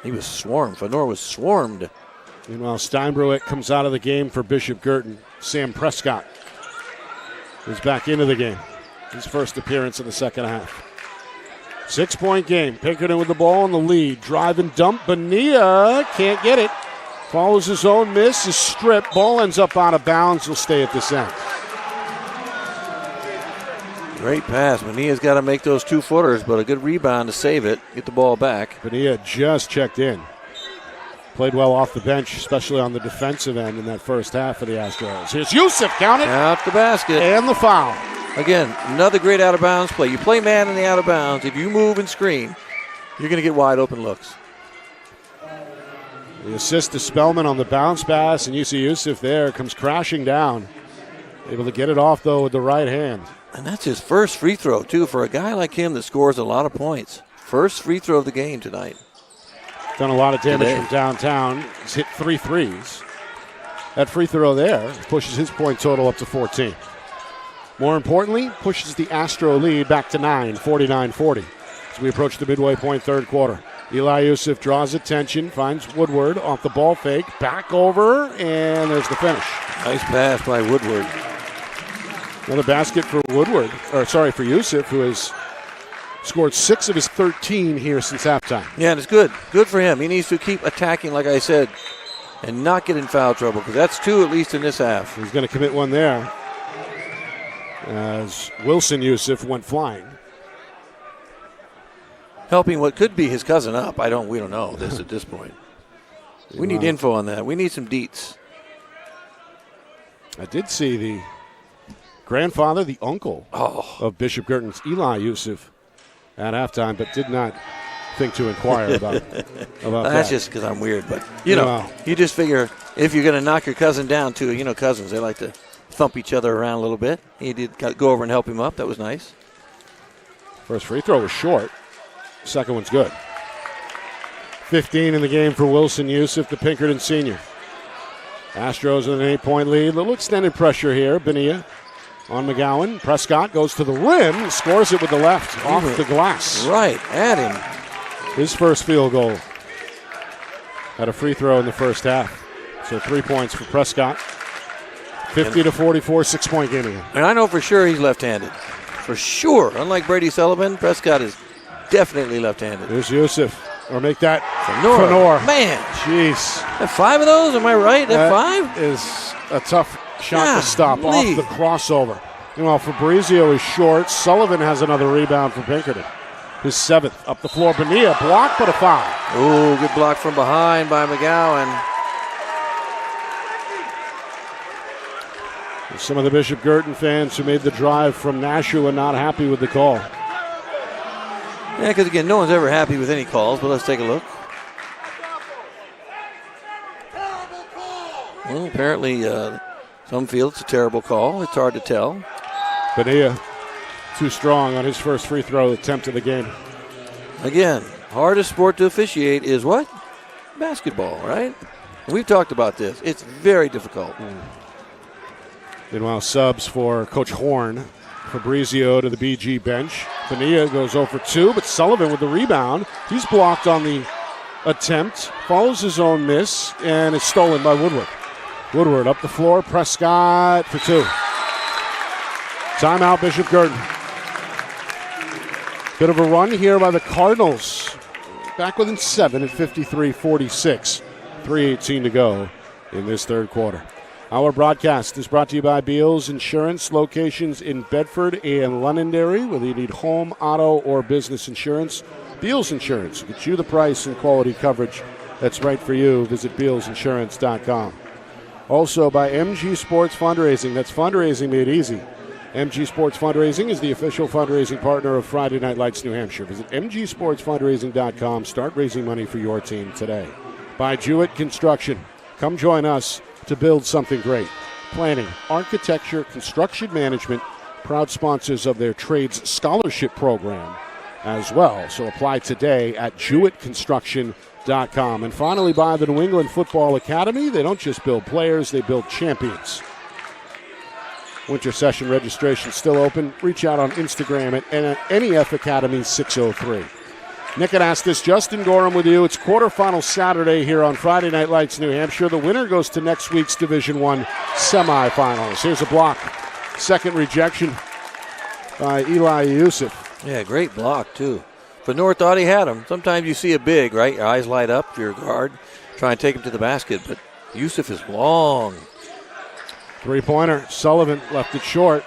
He was swarmed. Fenor was swarmed. Meanwhile, Steinbruitt comes out of the game for Bishop Guertin. Sam Prescott is back into the game. His first appearance in the second half. 6-point game. Pinkerton with the ball in the lead. Drive and dump. Bonilla can't get it. Follows his own miss. Is stripped. Ball ends up out of bounds. Will stay at this end. Great pass. Bonilla's got to make those 2-footers, but a good rebound to save it. Get the ball back. Bonilla just checked in. Played well off the bench, especially on the defensive end in that first half of the Astros. Here's Yusuf, count it. Out the basket. And the foul. Again, another great out-of-bounds play. You play man in the out-of-bounds. If you move and screen, you're going to get wide-open looks. The assist to Spellman on the bounce pass, and you see Yusuf there, comes crashing down. Able to get it off, though, with the right hand. And that's his first free throw, too, for a guy like him that scores a lot of points. First free throw of the game tonight. Done a lot of damage from downtown. He's hit 3 threes. That free throw there pushes his point total up to 14. More importantly, pushes the Astro lead back to 9, 49-40. As we approach the midway point third quarter. Eli Yusuf draws attention, finds Woodward off the ball fake, back over, and there's the finish. Nice pass by Woodward. Another basket for Woodward, for Yusuf, who has scored 6 of his 13 here since halftime. Yeah, and it's good. Good for him. He needs to keep attacking, like I said, and not get in foul trouble, because that's 2 at least in this half. He's going to commit one there as Wilson Yusuf went flying. Helping what could be his cousin up. We don't know this at this point. We need info on that. We need some deets. I did see the grandfather, the uncle of Bishop Guertin's Eli Yusuf at halftime, but did not think to inquire about That's just because I'm weird, but you just figure if you're going to knock your cousin down too, cousins, they like to thump each other around a little bit. He did go over and help him up. That was nice. First free throw was short. Second one's good. 15 in the game for Wilson Yusuf, the Pinkerton senior. Astros with an 8-point lead. Little extended pressure here. Bonilla on McGowan. Prescott goes to the rim, scores it with the left off the glass. Right at him. His first field goal. Had a free throw in the first half. So 3 points for Prescott. 50-44, 6-point game again. And I know for sure he's left-handed. For sure. Unlike Brady Sullivan, Prescott is definitely left-handed. There's Yusuf. Or make that Fenor. Man. Jeez. At 5 of those, am I right? At 5? That is a tough shot to stop off the crossover. Meanwhile, Fabrizio is short. Sullivan has another rebound for Pinkerton. His 7th. Up the floor, Bonilla. Blocked, but a foul. Oh, good block from behind by McGowan. Some of the Bishop Guertin fans who made the drive from Nashua not happy with the call. Yeah, because again, no one's ever happy with any calls, but let's take a look. Well, apparently some feel it's a terrible call. It's hard to tell. Bonilla too strong on his first free throw attempt of the game. Again, hardest sport to officiate is what? Basketball, right? We've talked about this. It's very difficult. Meanwhile, subs for Coach Horn. Fabrizio to the BG bench. Bonilla goes 0 for 2, but Sullivan with the rebound. He's blocked on the attempt, follows his own miss, and is stolen by Woodward. Woodward up the floor, Prescott for 2. Timeout, Bishop Guertin. Bit of a run here by the Cardinals. Back within 7 at 53-46. 3:18 to go in this third quarter. Our broadcast is brought to you by Beals Insurance, locations in Bedford and Londonderry. Whether you need home, auto, or business insurance, Beals Insurance gets you the price and quality coverage that's right for you. Visit BealsInsurance.com. Also by MG Sports Fundraising. That's fundraising made easy. MG Sports Fundraising is the official fundraising partner of Friday Night Lights New Hampshire. Visit MGSportsFundraising.com. Start raising money for your team today. By Jewett Construction. Come join us to build something great. Planning, architecture, construction management, proud sponsors of their trades scholarship program as well. So apply today at JewettConstruction.com. And finally, by the New England Football Academy. They don't just build players, they build champions. Winter session registration still open. Reach out on Instagram at NEF Academy 603. Nick had asked this. Justin Gorham with you. It's quarterfinal Saturday here on Friday Night Lights, New Hampshire. The winner goes to next week's Division I semifinals. Here's a block. Second rejection by Eli Yusuf. Yeah, great block, too. Fenor thought he had him. Sometimes you see a big, right? Your eyes light up, your guard, try and take him to the basket, but Yusuf is long. Three-pointer. Sullivan left it short.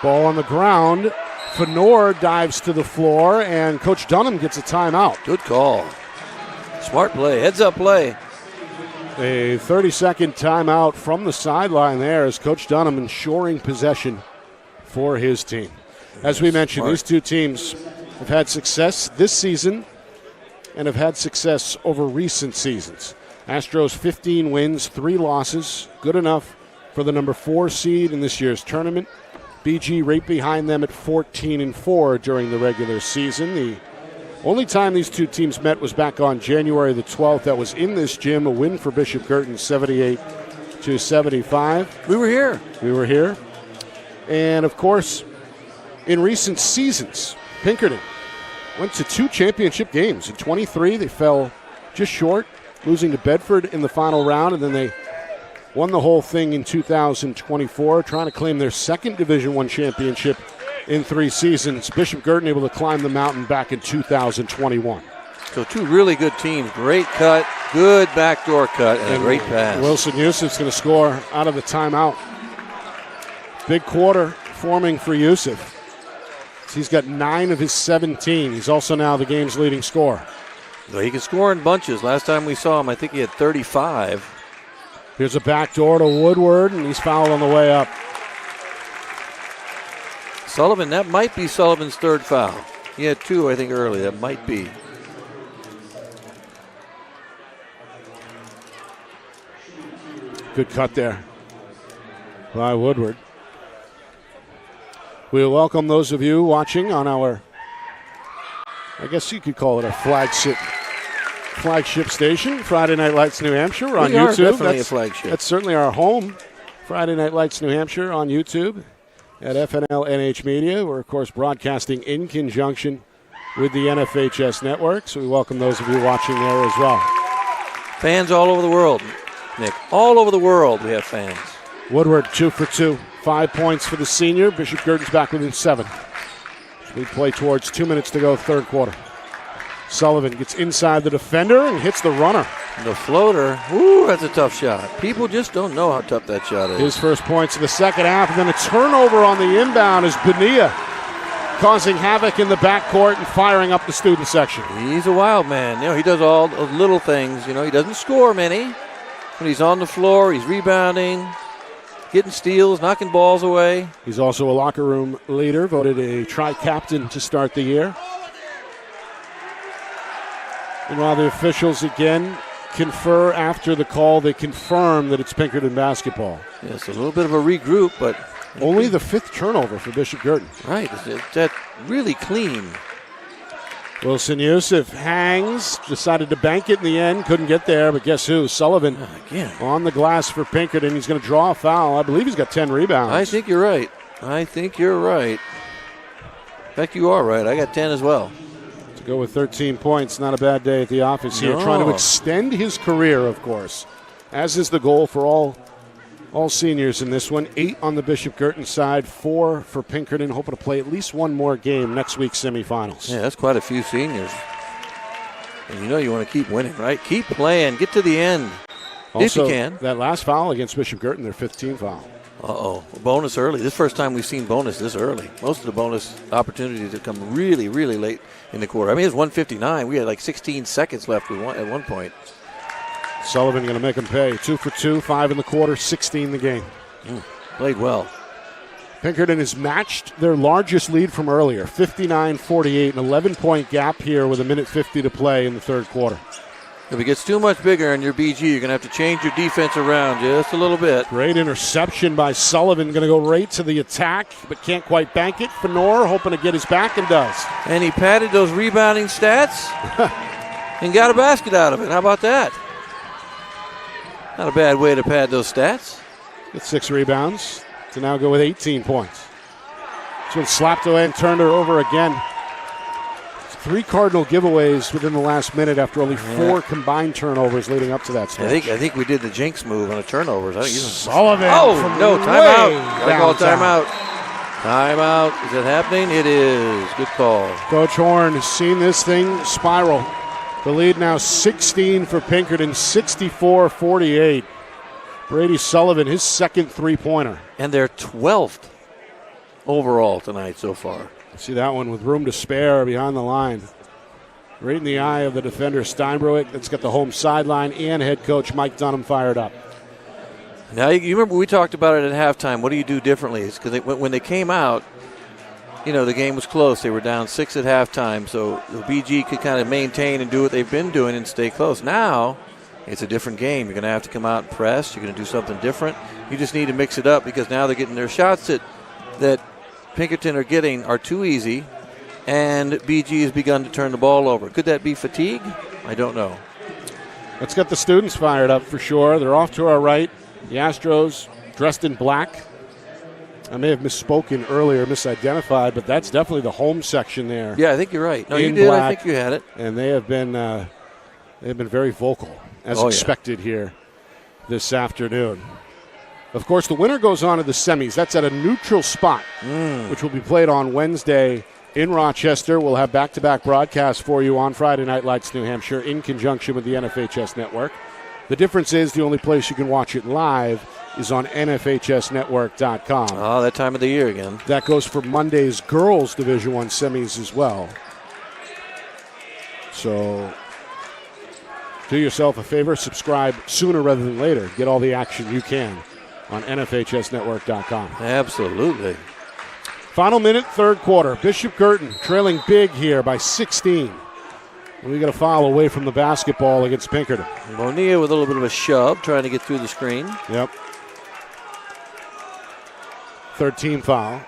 Ball on the ground. Fenor dives to the floor, and Coach Dunham gets a timeout. Good call. Smart play. Heads-up play. A 30-second timeout from the sideline there as Coach Dunham ensuring possession for his team. As we mentioned, these two teams have had success this season and have had success over recent seasons. Astros 15 wins, 3 losses. Good enough for the number 4 seed in this year's tournament. BG right behind them at 14-4 during the regular season. The only time these two teams met was back on January the 12th. That was in this gym, a win for Bishop Guertin, 78-75. We were here. We were here. And, of course, in recent seasons, Pinkerton went to 2 championship games. In 23, they fell just short, losing to Bedford in the final round, and then they won the whole thing in 2024, trying to claim their second Division I championship in 3 seasons. Bishop Guertin able to climb the mountain back in 2021. So 2 really good teams. Great cut, good backdoor cut, and a great pass. Wilson Yusuf's going to score out of the timeout. Big quarter forming for Yusuf. He's got 9 of his 17. He's also now the game's leading scorer. So he can score in bunches. Last time we saw him, I think he had 35. Here's a backdoor to Woodward, and he's fouled on the way up. Sullivan, that might be Sullivan's 3rd foul. He had 2, I think, early. That might be. Good cut there by Woodward. We'll welcome those of you watching on our I guess you could call it a flagship station, Friday Night Lights New Hampshire. We're on YouTube. Definitely a flagship. That's certainly our home. Friday Night Lights New Hampshire on YouTube at FNL NH Media. We're, of course, broadcasting in conjunction with the NFHS network, so we welcome those of you watching there as well. Fans all over the world, Nick. All over the world we have fans. Woodward 2 for 2. 5 points for the senior. Bishop Guertin's back within 7. We play towards 2 minutes to go, third quarter. Sullivan gets inside the defender and hits the runner. The floater, ooh, that's a tough shot. People just don't know how tough that shot is. His first points in the second half, and then a turnover on the inbound as Bonilla causing havoc in the backcourt and firing up the student section. He's a wild man. You know, he does all those little things. You know, he doesn't score many, but he's on the floor, he's rebounding, getting steals, knocking balls away. He's also a locker room leader, voted a tri-captain to start the year. And while the officials again confer after the call, they confirm that it's Pinkerton basketball. Yes, a little bit of a regroup, but only the 5th turnover for Bishop Guertin. Right, that's really clean. Wilson Yusuf hangs, decided to bank it in the end, couldn't get there, but guess who? Sullivan again on the glass for Pinkerton. He's going to draw a foul. I believe he's got 10 rebounds. I think you're right. In fact, you are right. I got 10 as well. To go with 13 points, not a bad day at the office here. Trying to extend his career, of course, as is the goal for all seniors in this one. 8 on the Bishop Guertin side, 4 for Pinkerton, hoping to play at least one more game next week's semifinals. Yeah, that's quite a few seniors. And you know you want to keep winning, right? Keep playing. Get to the end. Also, if you can. That last foul against Bishop Guertin, their 15th foul. Uh-oh. Bonus early. This is the first time we've seen bonus this early. Most of the bonus opportunities have come really, really late in the quarter. I mean, it's 1:59. We had like 16 seconds left at one point. Sullivan going to make him pay. 2 for 2, 5 in the quarter, 16 the game. Played well. Pinkerton has matched their largest lead from earlier, 59-48, an 11-point gap here with 1:50 to play in the third quarter. If it gets too much bigger in your BG, you're going to have to change your defense around just a little bit. Great interception by Sullivan. Going to go right to the attack, but can't quite bank it. Fenor hoping to get his back and does. And he padded those rebounding stats and got a basket out of it. How about that? Not a bad way to pad those stats. Get 6 rebounds to now go with 18 points. This one slapped away and turned her over again. 3 Cardinal giveaways within the last minute after only 4 combined turnovers leading up to that stretch. I think we did the jinx move on the turnovers. Sullivan. Oh, no, timeout. Gotta call timeout. Timeout. Is it happening? It is. Good call. Coach Horn has seen this thing spiral. The lead now 16 for Pinkerton, 64-48. Brady Sullivan, his second three-pointer. And they're 12th overall tonight so far. See that one with room to spare behind the line. Right in the eye of the defender, Steinbruick. That's got the home sideline and head coach Mike Dunham fired up. Now, you remember we talked about it at halftime. What do you do differently? It's because when they came out, you know, the game was close. They were down 6 at halftime, so the BG could kind of maintain and do what they've been doing and stay close. Now, it's a different game. You're going to have to come out and press. You're going to do something different. You just need to mix it up because now they're getting their shots that Pinkerton are getting are too easy, and BG has begun to turn the ball over. Could that be fatigue? I don't know. Let's get the students fired up for sure. They're off to our right. The Astros dressed in black. I may have misspoken earlier, misidentified, but that's definitely the home section there. Yeah, I think you're right. No, you did. Black, I think you had it. And they have been very vocal, as expected here this afternoon. Of course, the winner goes on to the semis. That's at a neutral spot, which will be played on Wednesday in Rochester. We'll have back-to-back broadcasts for you on Friday Night Lights New Hampshire in conjunction with the NFHS Network. The difference is the only place you can watch it live is on NFHSnetwork.com. Oh, that time of the year again. That goes for Monday's girls Division I semis as well. So do yourself a favor, subscribe sooner rather than later. Get all the action you can on NFHSnetwork.com. Absolutely. Final minute, third quarter. Bishop Guertin trailing big here by 16. We got a foul away from the basketball against Pinkerton. Bonilla with a little bit of a shove, trying to get through the screen. Yep. Third team foul.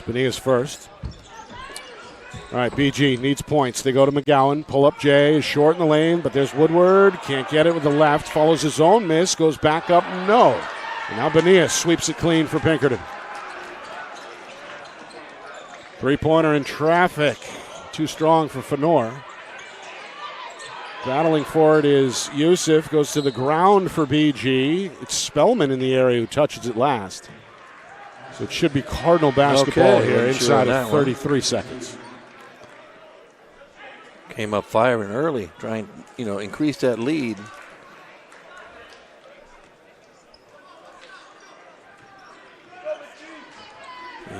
Benia's first. All right, BG needs points. They go to McGowan. Pull up Jay is short in the lane, but there's Woodward. Can't get it with the left. Follows his own miss. Goes back up. No. And now Benia sweeps it clean for Pinkerton. Three-pointer in traffic. Too strong for Fenor. Battling for it is Yusuf. Goes to the ground for BG. It's Spellman in the area who touches it last. So it should be Cardinal basketball here inside of 33 seconds. Came up firing early, trying, increase that lead.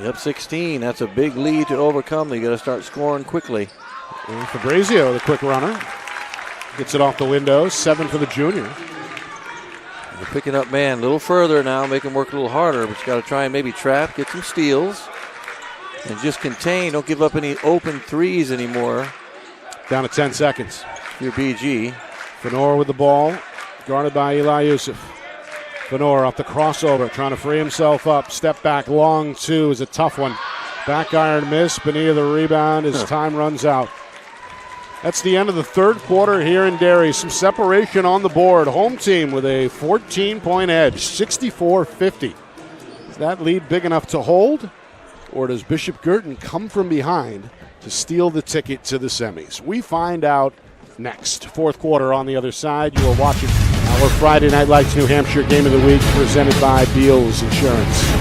Up 16. That's a big lead to overcome. You got to start scoring quickly. And Fabrizio, the quick runner, gets it off the window. 7 for the junior. They're picking up man a little further now, make him work a little harder, but you got to try and maybe trap, get some steals, and just contain. Don't give up any open threes anymore. Down to 10 seconds. Your BG. Fenor with the ball, guarded by Eli Yusuf. Fenor off the crossover, trying to free himself up. Step back, long two is a tough one. Back iron miss. Benia the rebound as time runs out. That's the end of the third quarter here in Derry. Some separation on the board. Home team with a 14-point edge, 64-50. Is that lead big enough to hold? Or does Bishop Guertin come from behind to steal the ticket to the semis? We find out next. Fourth quarter on the other side. You are watching our Friday Night Lights New Hampshire Game of the Week presented by Beals Insurance.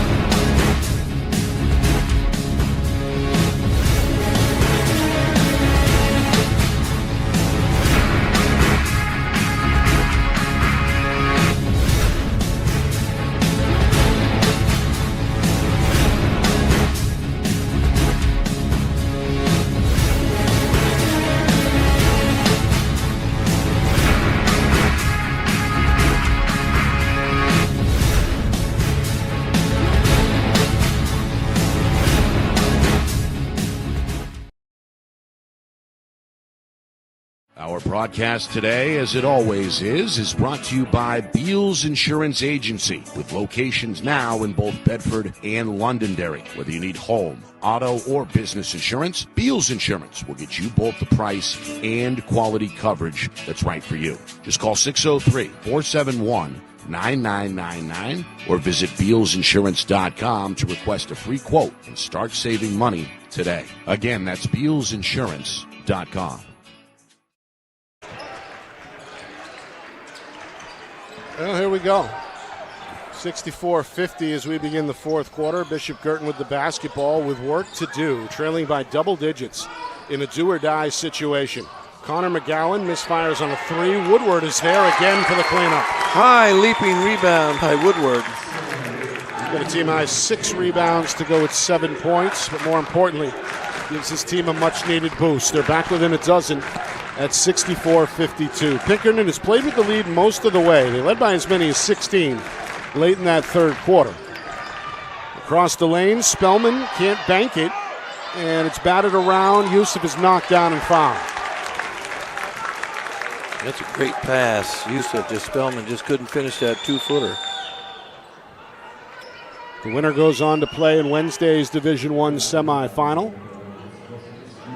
Our broadcast today, as it always is brought to you by Beals Insurance Agency, with locations now in both Bedford and Londonderry. Whether you need home, auto, or business insurance, Beals Insurance will get you both the price and quality coverage that's right for you. Just call 603-471-9999 or visit BealsInsurance.com to request a free quote and start saving money today. Again, that's BealsInsurance.com. Well, here we go. 64-50 as we begin the fourth quarter. Bishop Guertin with the basketball with work to do, trailing by double digits in a do-or-die situation. Connor McGowan misfires on a three. Woodward is there again for the cleanup. High leaping rebound by Woodward. He's got a team high 6 rebounds to go with 7 points, but more importantly, gives his team a much-needed boost. They're back within a dozen at 64-52. Pinkerton has played with the lead most of the way. They led by as many as 16 late in that third quarter. Across the lane, Spellman can't bank it, and it's batted around. Yusuf is knocked down and fouled. That's a great pass. Yusuf, Spellman just couldn't finish that 2-footer. The winner goes on to play in Wednesday's Division I semifinal.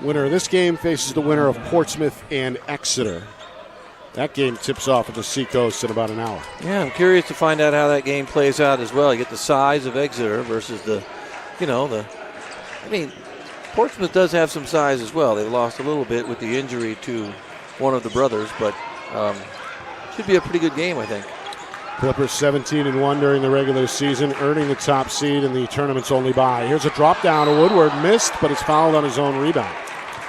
Winner of this game faces the winner of Portsmouth and Exeter. That game tips off at the Seacoast in about an hour. Yeah, I'm curious to find out how that game plays out as well. You get the size of Exeter versus Portsmouth does have some size as well. They've lost a little bit with the injury to one of the brothers, but should be a pretty good game, I think. Clippers 17-1 during the regular season, earning the top seed in the tournament's only bye. Here's a drop down to Woodward, missed, but it's fouled on his own rebound.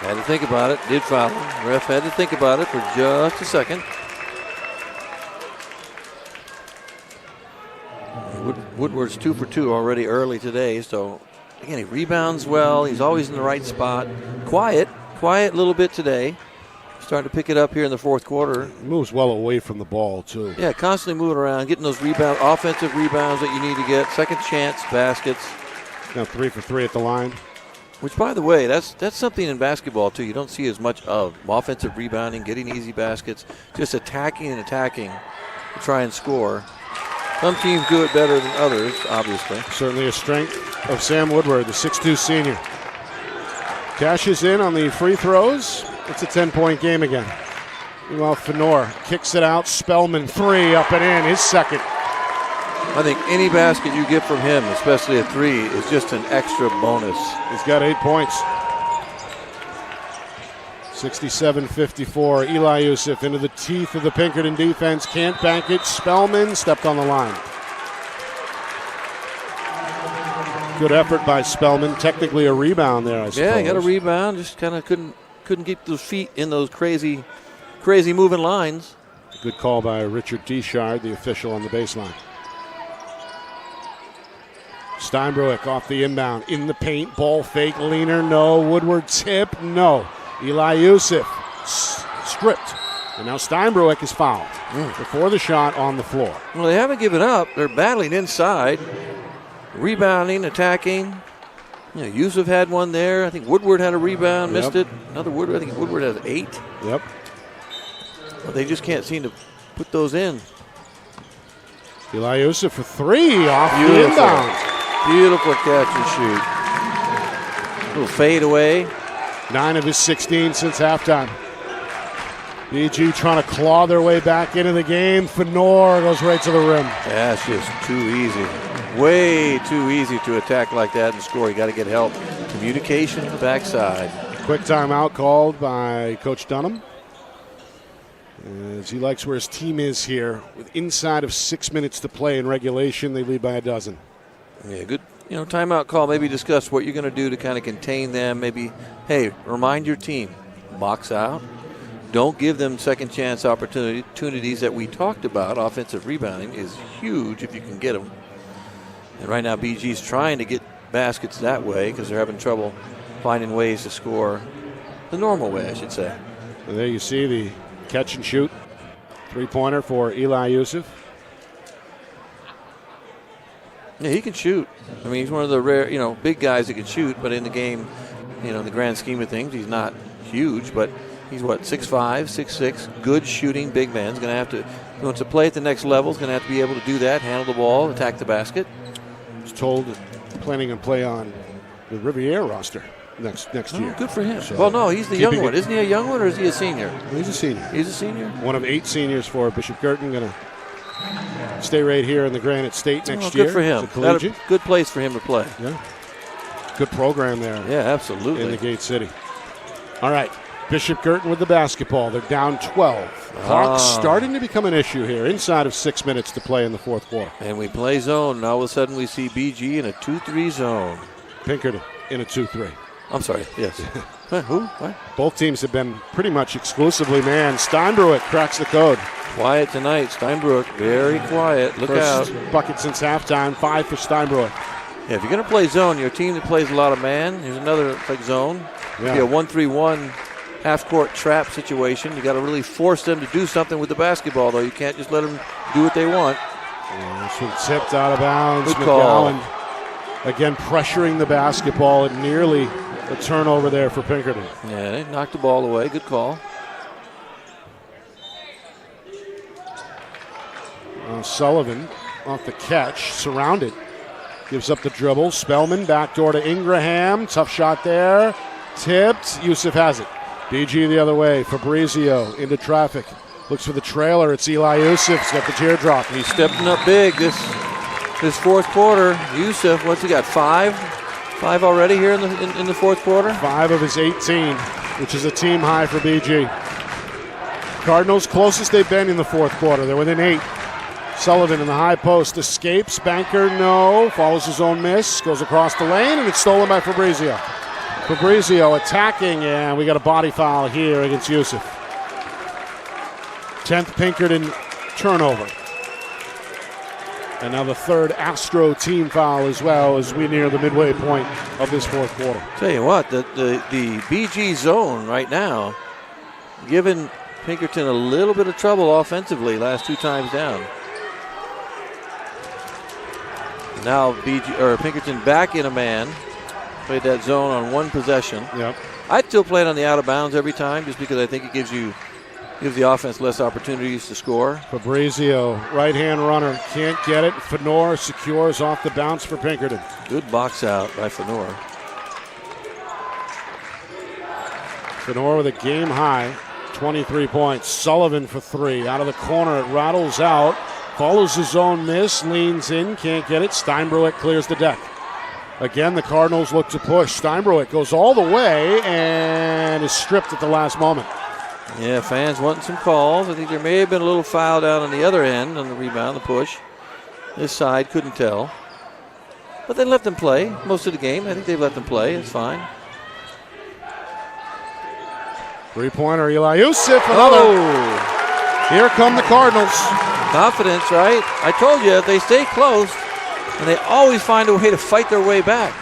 Had to think about it, did foul him. Ref had to think about it for just a second. Woodward's 2 for 2 already early today, so again, he rebounds well. He's always in the right spot. Quiet a little bit today. Starting to pick it up here in the fourth quarter. He moves well away from the ball, too. Yeah, constantly moving around, getting those offensive rebounds that you need to get, second chance baskets. Now 3 for 3 at the line. Which, by the way, that's something in basketball, too. You don't see as much of offensive rebounding, getting easy baskets, just attacking to try and score. Some teams do it better than others, obviously. Certainly a strength of Sam Woodward, the 6'2 senior. Cashes in on the free throws. It's a 10-point game again. Meanwhile, Fenor kicks it out. Spellman, 3, up and in, his second. I think any basket you get from him, especially a 3, is just an extra bonus. He's got 8 points. 67-54. Eli Yusuf into the teeth of the Pinkerton defense. Can't bank it. Spellman stepped on the line. Good effort by Spellman. Technically a rebound there, I suppose. Yeah, he got a rebound. Just kind of couldn't keep those feet in those crazy moving lines. Good call by Richard Deschard, the official on the baseline. Steinbruick off the inbound. In the paint. Ball fake. Leaner. No. Woodward tip. No. Eli Yusuf stripped. And now Steinbruick is fouled before the shot on the floor. Well, they haven't given up. They're battling inside. Rebounding, attacking. You know, Yusuf had one there. I think Woodward had a rebound, missed it. Another Woodward. I think Woodward has 8. Yep. But they just can't seem to put those in. Eli Yusuf for 3 off the inbound. Beautiful catch and shoot. Little fade away. 9 of his 16 since halftime. BG trying to claw their way back into the game. Fenor goes right to the rim. That's just too easy. Way too easy to attack like that and score. You got to get help. Communication on the backside. Quick timeout called by Coach Dunham, as he likes where his team is here. With inside of 6 minutes to play in regulation, they lead by a dozen. Yeah, good. You know, timeout call. Maybe discuss what you're going to do to kind of contain them. Maybe, hey, remind your team, box out. Don't give them second chance opportunities that we talked about. Offensive rebounding is huge if you can get them. And right now, BG's trying to get baskets that way because they're having trouble finding ways to score the normal way, I should say. And there you see the catch and shoot. 3-pointer for Eli Yusuf. Yeah, he can shoot. I mean, he's one of the rare, big guys that can shoot, but in the game, in the grand scheme of things, he's not huge, but he's 6'5", 6'6", good shooting big man. He's going to have to, if he wants to play at the next level, he's going to have to be able to do that, handle the ball, attack the basket. He's told planning on play on the Riviera roster next year. Good for him. So well, no, he's the young one. Isn't he a young one, or is he a senior? He's a senior. He's a senior? One of 8 seniors for Bishop Guertin. Going to stay right here in the Granite State next year. Good for him. That's a good place for him to play. Yeah. Good program there. Yeah, absolutely. In the Gate City. All right. Bishop Guertin with the basketball. They're down 12. Clock's starting to become an issue here. Inside of 6 minutes to play in the fourth quarter. And we play zone. Now all of a sudden we see BG in a 2-3 zone. Pinkerton in a 2-3. I'm sorry. Yes. Who? What? Both teams have been pretty much exclusively man. Steinbruick cracks the code. Quiet tonight. Steinbruick very quiet. Look First out. Bucket since halftime. 5 for Steinbruick. Yeah, if you're going to play zone, your team that plays a lot of man, here's another zone. Yeah. Be a 1-3-1 half-court trap situation. You got to really force them to do something with the basketball, though. You can't just let them do what they want. Yeah, this one tipped out of bounds. Good call. McGowan again pressuring the basketball. And nearly a turnover there for Pinkerton. Yeah, they knocked the ball away. Good call. Sullivan off the catch, surrounded. Gives up the dribble. Spellman backdoor to Ingraham. Tough shot there. Tipped. Yusuf has it. BG the other way. Fabrizio into traffic. Looks for the trailer. It's Eli Yusuf. He's got the teardrop. He's stepping up big this fourth quarter. Yusuf, what's he got? 5? 5 already here in the fourth quarter? 5 of his 18, which is a team high for BG. Cardinals closest they've been in the fourth quarter. They're within 8. Sullivan in the high post escapes. Banker, no. Follows his own miss. Goes across the lane, and it's stolen by Fabrizio. Fabrizio attacking, and we got a body foul here against Yusuf. 10th Pinkerton turnover. And now the third Astro team foul as well as we near the midway point of this fourth quarter. Tell you what, the BG zone right now, giving Pinkerton a little bit of trouble offensively last 2 times down. Now Pinkerton back in a man. Played that zone on 1 possession. Yep. I'd still play it on the out of bounds every time just because I think it gives you Give the offense less opportunities to score. Fabrizio, right-hand runner, can't get it. Fenor secures off the bounce for Pinkerton. Good box out by Fenor. Fenor with a game high, 23 points. Sullivan for 3. Out of the corner, it rattles out. Follows his own miss, leans in, can't get it. Steinbruick clears the deck. Again, the Cardinals look to push. Steinbruick goes all the way and is stripped at the last moment. Yeah, fans wanting some calls. I think there may have been a little foul down on the other end on the rebound, the push. This side couldn't tell. But they let them play most of the game. I think they've let them play. It's fine. Three-pointer, Eli Yusuf. Another. Oh! Here come the Cardinals. Confidence, right? I told you, if they stay close, and they always find a way to fight their way back.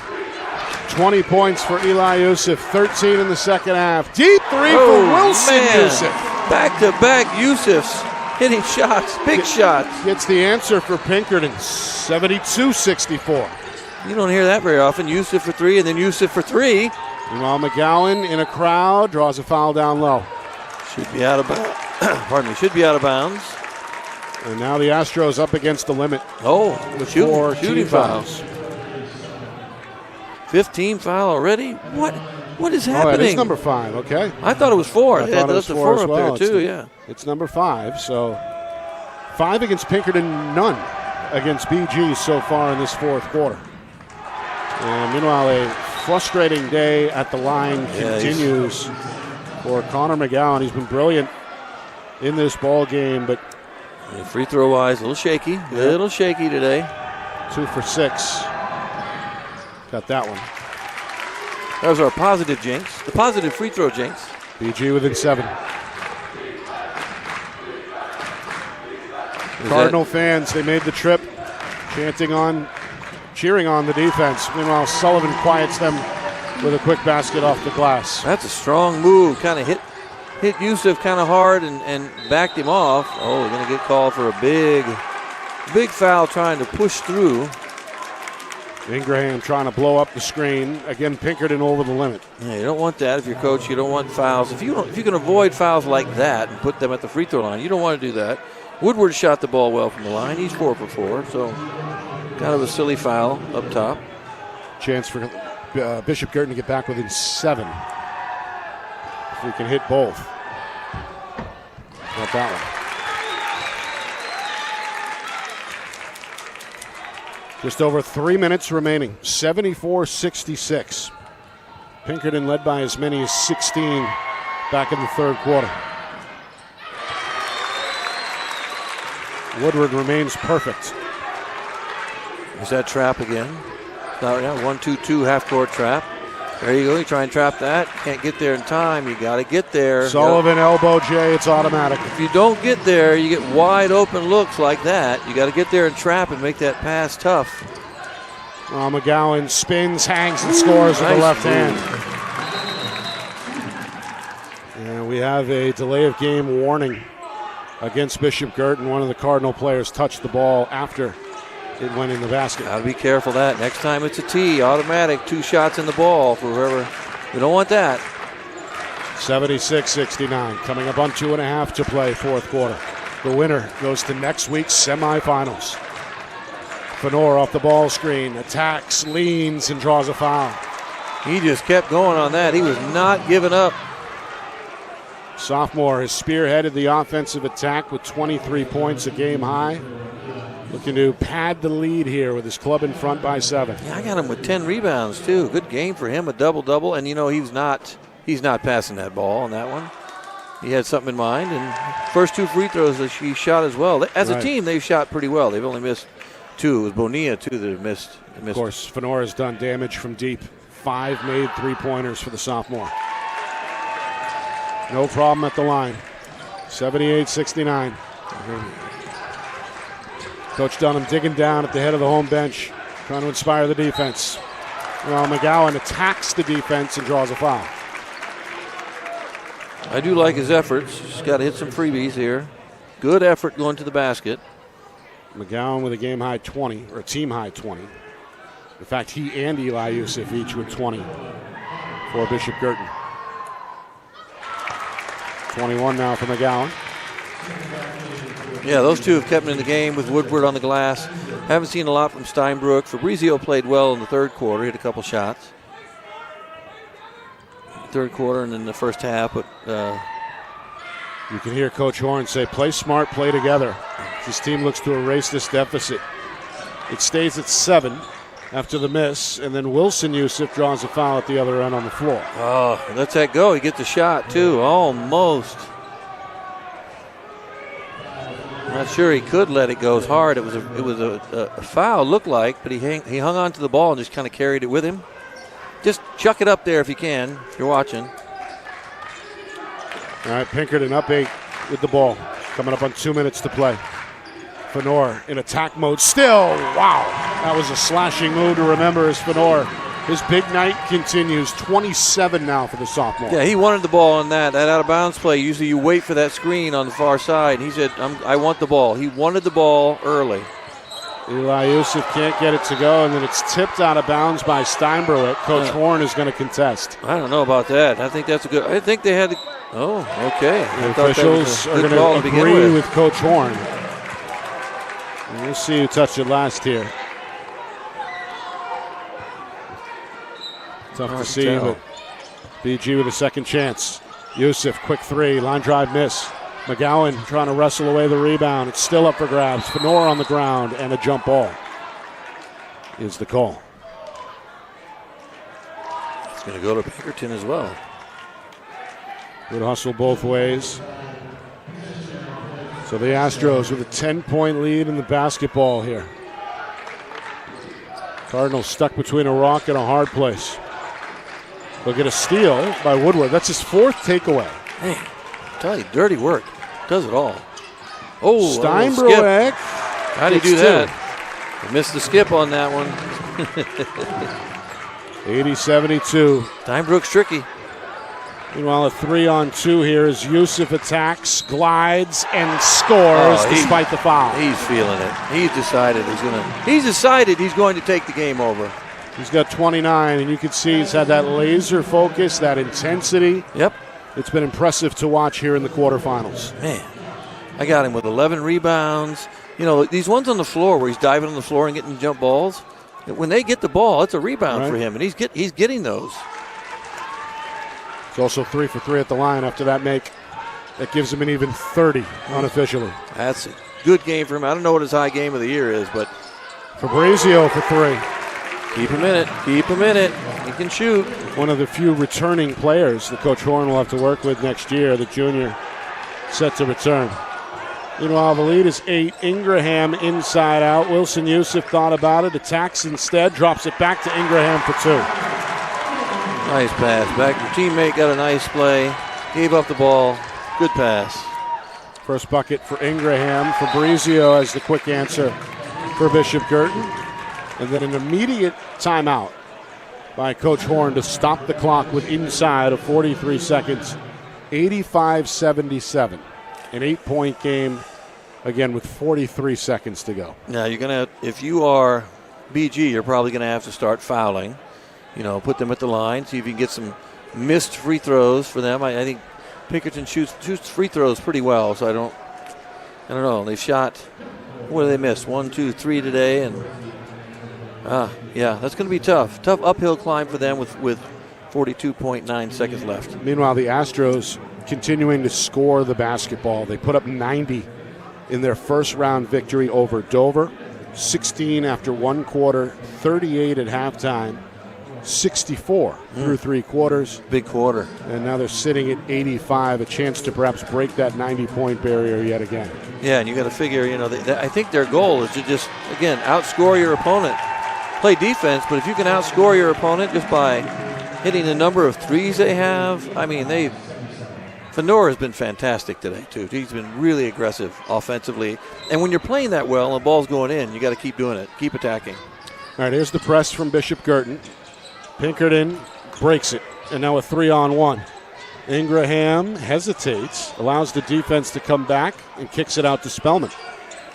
20 points for Eli Yusuf, 13 in the second half. Deep three for Wilson Yusuf. Back-to-back Yusufs hitting shots, big shots. Gets the answer for Pinkerton, 72-64. You don't hear that very often. Yusuf for 3 and then Yusuf for 3. Meanwhile, McGowan in a crowd draws a foul down low. Should be out of bounds. Pardon me, should be out of bounds. And now the Astros up against the limit. Oh, with shooting, 4 shooting team fouls. 15 foul already? What is happening? Oh, that is number 5, okay. I thought it was 4. I thought it was 4 as up well. there too, yeah. It's number 5, so 5 against Pinkerton, none against BG so far in this fourth quarter. And meanwhile, a frustrating day at the line continues for Connor McGowan. He's been brilliant in this ball game, but free throw wise, a little shaky. A little shaky today. 2 for 6. Got that one. That was our positive jinx. The positive free throw jinx. BG within 7. Cardinal fans, they made the trip, cheering on the defense. Meanwhile, Sullivan quiets them with a quick basket off the glass. That's a strong move. Kind of hit Yusuf kind of hard and backed him off. Oh, we're going to get called for a big foul trying to push through. Ingraham trying to blow up the screen. Again, Pinkerton over the limit. Yeah, you don't want that if you're coach. You don't want fouls. If you can avoid fouls like that and put them at the free throw line, you don't want to do that. Woodward shot the ball well from the line. He's 4 for 4, so kind of a silly foul up top. Chance for Bishop Guertin to get back within 7. If we can hit both. Got that one. Just over 3 minutes remaining. 74-66. Pinkerton led by as many as 16 back in the third quarter. Woodward remains perfect. Is that trap again? Now, 1-2-2 half-court trap. There you go. You try and trap that. Can't get there in time. You got to get there. Sullivan elbow J. It's automatic. If you don't get there, you get wide open looks like that. You got to get there and trap and make that pass tough. McGowan spins, hangs, and scores with the left hand. And we have a delay of game warning against Bishop Guertin. One of the Cardinal players touched the ball after it went in the basket. Got to be careful of that. Next time it's a tee, automatic, 2 shots in the ball for whoever. We don't want that. 76-69, coming up on 2.5 to play, fourth quarter. The winner goes to next week's semifinals. Fenor off the ball screen, attacks, leans, and draws a foul. He just kept going on that. He was not giving up. Sophomore has spearheaded the offensive attack with 23 points, a game high. Looking to pad the lead here with his club in front by 7. Yeah, I got him with 10 rebounds too. Good game for him, a double-double. And he's not passing that ball on that one. He had something in mind. And first 2 free throws that he shot as well. As a team, they've shot pretty well. They've only missed 2. It was Bonilla too that have missed. Of course, Fenor has done damage from deep. 5 made 3-pointers for the sophomore. No problem at the line. 78-69. Coach Dunham digging down at the head of the home bench, trying to inspire the defense. Well, McGowan attacks the defense and draws a foul. I do like his efforts. Just got to hit some freebies here. Good effort going to the basket. McGowan with a game high 20, or a team high 20. In fact, he and Eli Yusuf each with 20 for Bishop Guertin. 21 now for McGowan. Yeah, those two have kept him in the game with Woodward on the glass. Haven't seen a lot from Steinbrook. Fabrizio played well in the third quarter. He had a couple shots. Third quarter and in the first half, but you can hear Coach Horn say, play smart, play together. This team looks to erase this deficit. It stays at 7 after the miss, and then Wilson Yusuf draws a foul at the other end on the floor. Oh, lets that go. He gets a shot, too. Almost. Not sure he could let it go as hard. It was a foul, looked like, but he hung on to the ball and just kind of carried it with him. Just chuck it up there if you can, if you're watching. All right, Pinkerton up 8 with the ball. Coming up on 2 minutes to play. Fenor in attack mode still. Wow, that was a slashing move to remember as Fenor. His big night continues. 27 now for the sophomore. Yeah, he wanted the ball on that out-of-bounds play. Usually you wait for that screen on the far side. He said, I want the ball. He wanted the ball early. Eli Yusuf can't get it to go, and then it's tipped out of bounds by Steinbrook. Coach Horn is going to to I don't know about that. I think that's a good. I think they had. Oh, okay. The officials are going to agree with Coach Horn. And we'll see who touched it last here. Tough to see, but BG with a second chance. Yusuf, quick three, line drive miss. McGowan trying to wrestle away the rebound. It's still up for grabs. Fenor on the ground, and a jump ball is the call. It's going to go to Pinkerton as well. Good hustle both ways. So the Astros with a 10-point lead in the basketball here. Cardinals stuck between a rock and a hard place. They'll get a steal by Woodward. That's his 4th takeaway. Man, I tell you, dirty work. Does it all. Oh, Steinbrook. How do you do that? He missed the skip on that one. 80-72. Steinbrook's tricky. Meanwhile, a 3-on-2 here as Yusuf attacks, glides, and scores despite the foul. He's feeling it. He's decided he's going to take the game over. He's got 29, and you can see he's had that laser focus, that intensity. Yep. It's been impressive to watch here in the quarterfinals. Man, I got him with 11 rebounds. You know, these ones on the floor where he's diving on the floor and getting jump balls, when they get the ball, it's a rebound for him, and he's getting those. It's also 3 for 3 at the line after that make. That gives him an even 30 unofficially. That's a good game for him. I don't know what his high game of the year is, but Fabrizio for 3. Keep him in it. Keep him in it. He can shoot. One of the few returning players that Coach Horn will have to work with next year, the junior, set to return. Meanwhile, the lead is 8. Ingraham inside out. Wilson Yusuf thought about it, attacks instead, drops it back to Ingraham for 2. Nice pass. Back to teammate, got a nice play. Gave up the ball. Good pass. First bucket for Ingraham. Fabrizio has the quick answer for Bishop Guertin. And then an immediate timeout by Coach Horn to stop the clock with inside of 43 seconds. 85-77. An 8-point game, again, with 43 seconds to go. Now, you're going to, if you are BG, you're probably going to have to start fouling. You know, put them at the line, see if you can get some missed free throws for them. I think Pinkerton shoots free throws pretty well, so I don't know. They shot, what did they miss? 1, 2, 3 today, and yeah, that's going to be tough. Tough uphill climb for them with 42.9 seconds left. Meanwhile, the Astros continuing to score the basketball. They put up 90 in their first round victory over Dover. 16 after 1 quarter, 38 at halftime. 64 through 3 quarters. Big quarter. And now they're sitting at 85, a chance to perhaps break that 90-point barrier yet again. Yeah, and you got to figure, you know, I think their goal is to just, again, outscore your opponent. Play defense, but if you can outscore your opponent just by hitting the number of threes they have, I mean, Fenor has been fantastic today, too. He's been really aggressive offensively. And when you're playing that well and the ball's going in, you got to keep doing it, keep attacking. All right, here's the press from Bishop Guertin. Pinkerton breaks it, and now a 3-on-1. Ingraham hesitates, allows the defense to come back, and kicks it out to Spellman.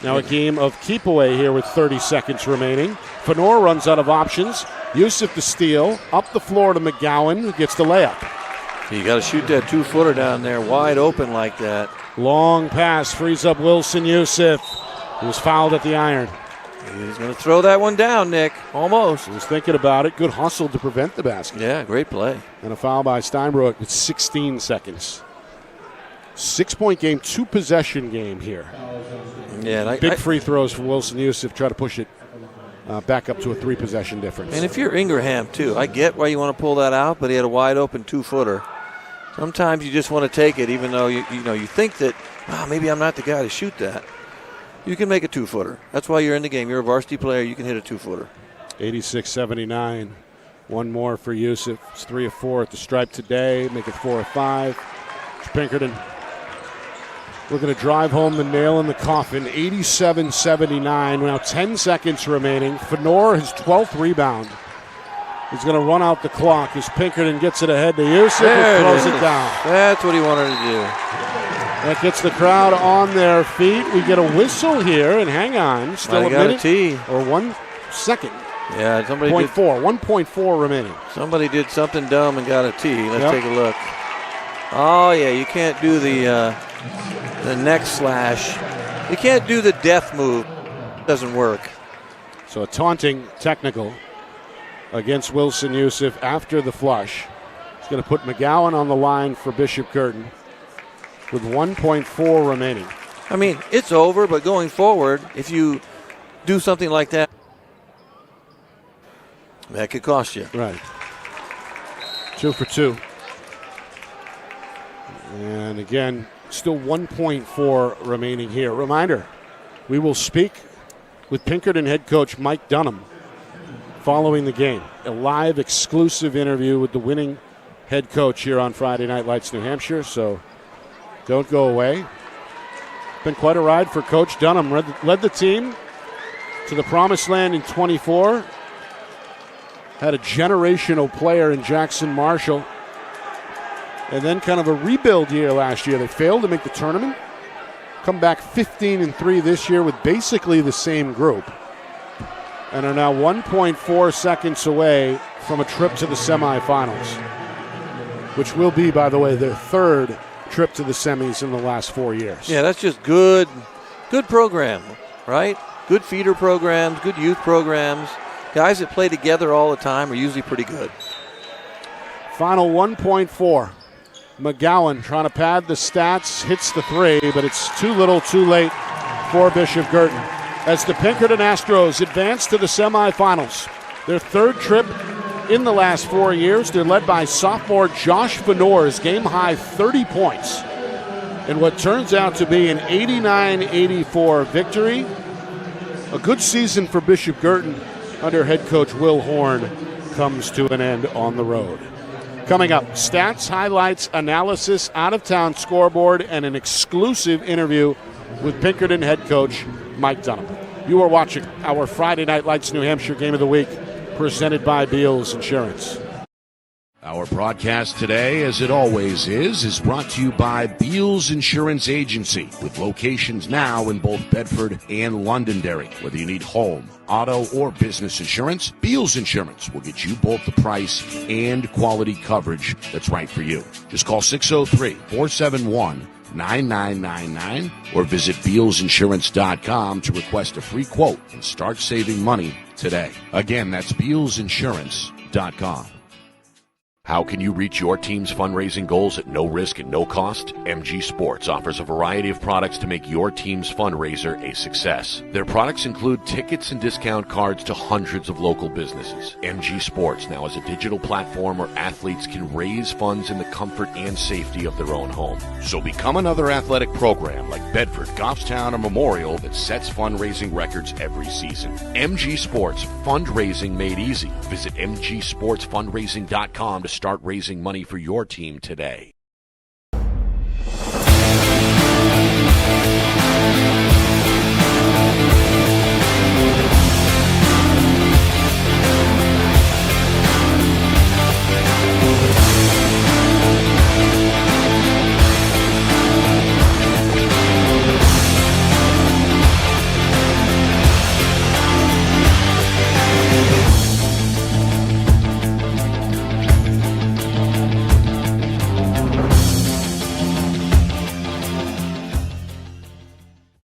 Now a game of keep away here with 30 seconds remaining. Fenor runs out of options. Yusuf the steal, up the floor to McGowan, who gets the layup. You got to shoot that 2-footer down there wide open like that. Long pass frees up Wilson Yusuf, who was fouled at the iron. He's going to throw that one down, Nick. Almost. He was thinking about it. Good hustle to prevent the basket. Yeah, great play. And a foul by Steinbrook with 16 seconds. 6-point game, 2-possession game here. Yeah, and Big free throws for Wilson Yusuf. Try to push it back up to a 3-possession difference. And if you're Ingraham, too, I get why you want to pull that out, but he had a wide open 2-footer. Sometimes you just want to take it, even though you think that, maybe I'm not the guy to shoot that. You can make a 2-footer. That's why you're in the game. You're a varsity player. You can hit a 2-footer. 86-79. One more for Yusuf. It's 3 of 4 at the stripe today. Make it 4 of 5. Pinkerton looking to drive home the nail in the coffin. 87-79. Now 10 seconds remaining. Fenor, his 12th rebound. He's going to run out the clock as Pinkerton gets it ahead to Yusuf and throws it down. That's what he wanted to do. That gets the crowd on their feet. We get a whistle here, and hang on. Still a minute or 1 second. Yeah, somebody 1.4 remaining. Somebody did something dumb and got a T. Let's take a look. Oh, yeah, you can't do the neck slash. You can't do the death move. It doesn't work. So a taunting technical against Wilson Yusuf after the flush. He's going to put McGowan on the line for Bishop Guertin with 1.4 remaining. I mean, it's over, but going forward, if you do something like that, that could cost you. Right. 2 for 2. And again, still 1.4 remaining here. Reminder, we will speak with Pinkerton head coach Mike Dunham following the game. A live exclusive interview with the winning head coach here on Friday Night Lights New Hampshire, so don't go away. Been quite a ride for Coach Dunham. Led the team to the promised land in 24. Had a generational player in Jackson Marshall. And then kind of a rebuild year last year. They failed to make the tournament. Come back 15-3 this year with basically the same group. And are now 1.4 seconds away from a trip to the semifinals, which will be, by the way, their third trip to the semis in the last 4 years. Yeah, that's just good program, right? Good feeder programs, good youth programs. Guys that play together all the time are usually pretty good. Final 1.4. McGowan trying to pad the stats, hits the 3, but it's too little, too late for Bishop Guertin. As the Pinkerton Astros advance to the semifinals, their third trip in the last 4 years. They're led by sophomore Josh Fenor's game-high 30 points in what turns out to be an 89-84 victory. A good season for Bishop Guertin under head coach Will Horn comes to an end on the road. Coming up, stats, highlights, analysis, out-of-town scoreboard, and an exclusive interview with Pinkerton head coach Mike Dunham. You are watching our Friday Night Lights New Hampshire Game of the Week, presented by Beals Insurance. Our broadcast today, as it always is brought to you by Beals Insurance Agency, with locations now in both Bedford and Londonderry. Whether you need home, auto, or business insurance, Beals Insurance will get you both the price and quality coverage that's right for you. Just call 603-471-9999 or visit BealsInsurance.com to request a free quote and start saving money today. Again, that's BealsInsurance.com. How can you reach your team's fundraising goals at no risk and no cost? MG Sports offers a variety of products to make your team's fundraiser a success. Their products include tickets and discount cards to hundreds of local businesses. MG Sports now has a digital platform where athletes can raise funds in the comfort and safety of their own home. So become another athletic program like Bedford, Goffstown, or Memorial that sets fundraising records every season. MG Sports, fundraising made easy. Visit mgsportsfundraising.com to start raising money for your team today.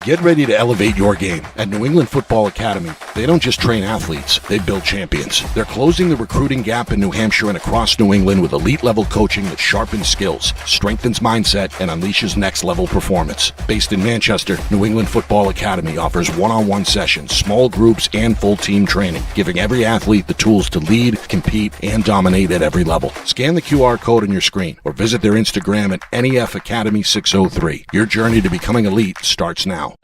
Get ready to elevate your game. At New England Football Academy, they don't just train athletes, they build champions. They're closing the recruiting gap in New Hampshire and across New England with elite-level coaching that sharpens skills, strengthens mindset, and unleashes next-level performance. Based in Manchester, New England Football Academy offers one-on-one sessions, small groups, and full-team training, giving every athlete the tools to lead, compete, and dominate at every level. Scan the QR code on your screen or visit their Instagram at NEF Academy 603. Your journey to becoming elite starts now.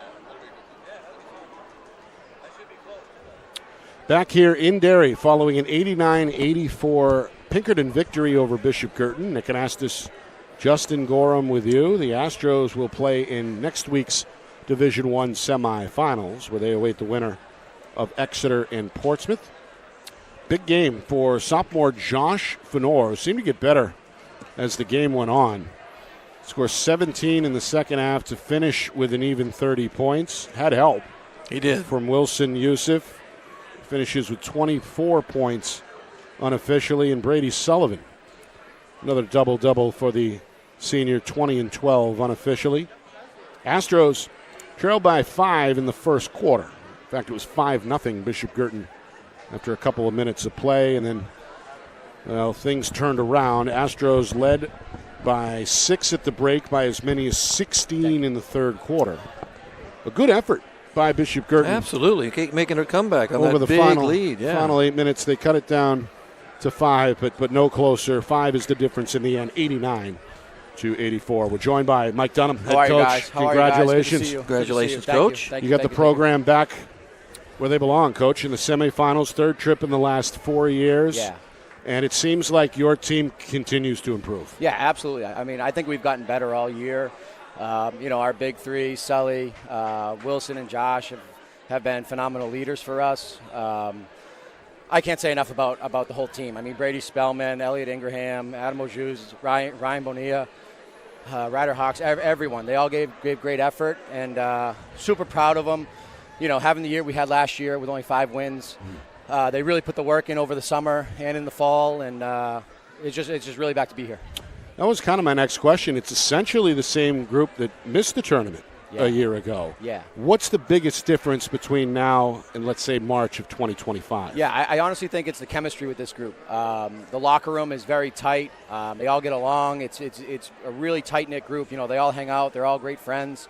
Back here in Derry following an 89-84 Pinkerton victory over Bishop Guertin. Nick Anastas, Justin Gorham with you. The Astros will play in next week's Division I semifinals where they await the winner of Exeter and Portsmouth. Big game for sophomore Josh Fenor, who seemed to get better as the game went on. Scored 17 in the second half to finish with an even 30 points. Had help. He did. From Wilson Youssef. Finishes with 24 points unofficially. And Brady Sullivan, another double-double for the senior, 20 and 12 unofficially. Astros trailed by 5 in the first quarter. In fact, it was 5-0 Bishop Guertin after a couple of minutes of play. And then, well, things turned around. Astros led by 6 at the break, by as many as 16 in the third quarter. A good effort by Bishop Guertin. Absolutely, making a comeback on over that the big final lead. Yeah. Final 8 minutes, they cut it down to 5, but no closer. 5 is the difference in the end, 89-84. We're joined by Mike Dunham, head coach. You guys? Congratulations. Congratulations, Thank Coach. You. You got the program back where they belong, Coach, in the semifinals, third trip in the last 4 years. Yeah. And it seems like your team continues to improve. Yeah, absolutely. I mean, I think we've gotten better all year. Our big three, Sully, Wilson, and Josh have been phenomenal leaders for us. I can't say enough about the whole team. I mean, Brady Spellman, Elliot Ingraham, Adam O'Juz, Ryan Bonilla, Ryder Hawks, everyone. They all gave great effort, and super proud of them. You know, having the year we had last year with only 5 wins, they really put the work in over the summer and in the fall, and it's just really back to be here. That was kind of my next question. It's essentially the same group that missed the tournament a year ago. Yeah. What's the biggest difference between now and, let's say, March of 2025? Yeah, I honestly think it's the chemistry with this group. The locker room is very tight. They all get along. It's a really tight-knit group. You know, they all hang out. They're all great friends.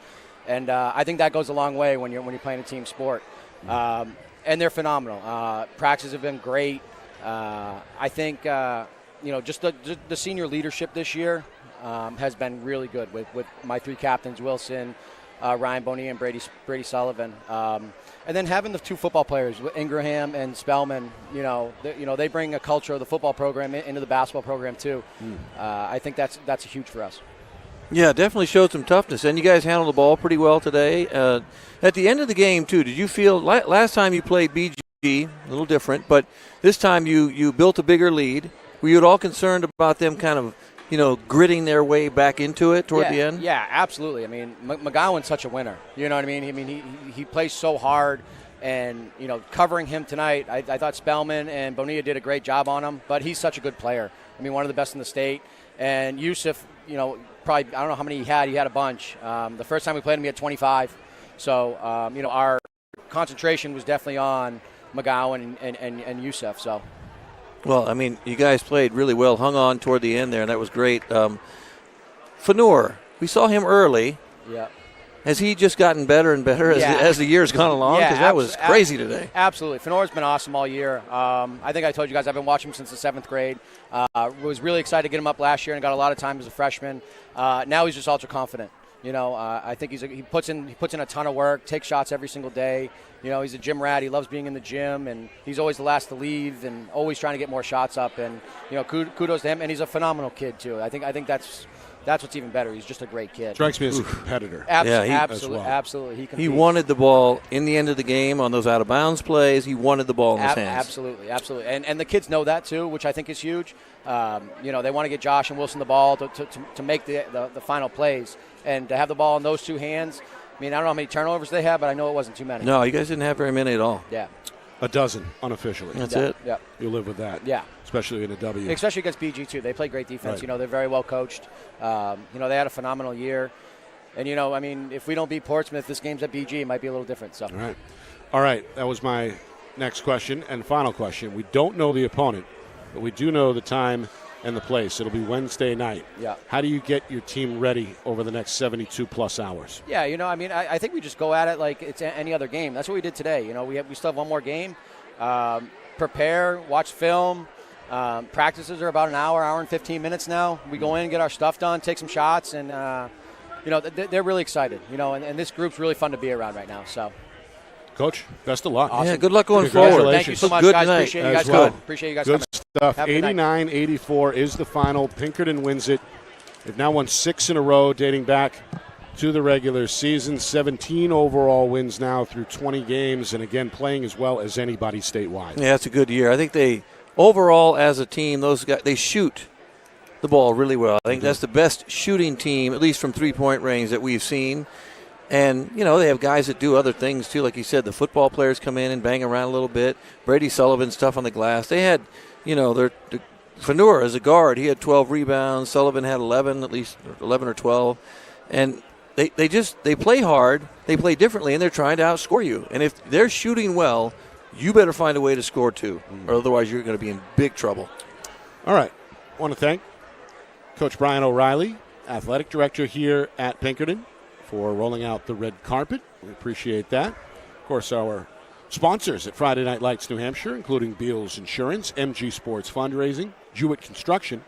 And I think that goes a long way when you're playing a team sport. And they're phenomenal. Practices have been great. I think, just the senior leadership this year has been really good with my 3 captains, Wilson, Ryan Bonilla, and Brady Sullivan. And then having the 2 football players, Ingraham and Spellman, they bring a culture of the football program into the basketball program too. I think that's huge for us. Yeah, definitely showed some toughness. And you guys handled the ball pretty well today. At the end of the game, too, did you feel last time you played BG, a little different, but this time you built a bigger lead. Were you at all concerned about them kind of, gritting their way back into it toward the end? Yeah, absolutely. I mean, McGowan's such a winner. You know what I mean? I mean, he plays so hard. And, covering him tonight, I thought Spellman and Bonilla did a great job on him. But he's such a good player. I mean, one of the best in the state. And Youssef, probably, I don't know how many he had. He had a bunch. The first time we played him, he had 25. So, our concentration was definitely on McGowan and Youssef. So. Well, I mean, you guys played really well, hung on toward the end there, and that was great. Fenor, we saw him early. Yeah. Has he just gotten better and better as the year's gone along? Because that was crazy today. Absolutely. Fenor's been awesome all year. I think I told you guys I've been watching him since the 7th grade. Was really excited to get him up last year and got a lot of time as a freshman. Now he's just ultra confident. I think he puts in a ton of work, takes shots every single day. He's a gym rat. He loves being in the gym, and he's always the last to leave and always trying to get more shots up. And, kudos to him. And he's a phenomenal kid, too. I think that's what's even better. He's just a great kid. Strikes me as a competitor. Absolutely. He competes. He wanted the ball in the end of the game on those out-of-bounds plays. He wanted the ball in his hands. Absolutely. And the kids know that, too, which I think is huge. They want to get Josh and Wilson the ball to make the final plays. And to have the ball in those 2 hands, I mean, I don't know how many turnovers they had, but I know it wasn't too many. No, you guys didn't have very many at all. Yeah. A dozen, unofficially. That's it. Yeah. You live with that. Yeah. Especially in a W. Especially against BG, too. They play great defense. Right. They're very well coached. They had a phenomenal year. And, I mean, if we don't beat Portsmouth, this game's at BG, it might be a little different. So. All right. That was my next question and final question. We don't know the opponent, but we do know the time and the place. It'll be Wednesday night. Yeah. How do you get your team ready over the next 72-plus hours? Yeah, I mean, I think we just go at it like it's any other game. That's what we did today. We still have one more game. Prepare, watch film. Practices are about an hour and 15 minutes now. We go in, get our stuff done, take some shots, and, they're really excited. And this group's really fun to be around right now. So. Coach, best of luck. Awesome. Yeah, good luck going forward. Thank you so much, good guys. Tonight. Appreciate you guys well. coming. Appreciate you guys good coming. Stuff. 89-84 is the final. Pinkerton wins it. They've now won 6 in a row dating back to the regular season. 17 overall wins now through 20 games, and again playing as well as anybody statewide. Yeah, it's a good year. I think they overall as a team, those guys, they shoot the ball really well. I think that's the best shooting team, at least from three-point range, that we've seen. And, they have guys that do other things, too. Like you said, the football players come in and bang around a little bit. Brady Sullivan stuff on the glass. They had, Faneur as a guard, he had 12 rebounds. Sullivan had 11, at least 11 or 12. And they play hard. They play differently, and they're trying to outscore you. And if they're shooting well, you better find a way to score, too, or otherwise you're going to be in big trouble. All right. I want to thank Coach Brian O'Reilly, athletic director here at Pinkerton, for rolling out the red carpet. We appreciate that. Of course, our sponsors at Friday Night Lights New Hampshire, including Beals Insurance, MG Sports Fundraising, Jewett Construction,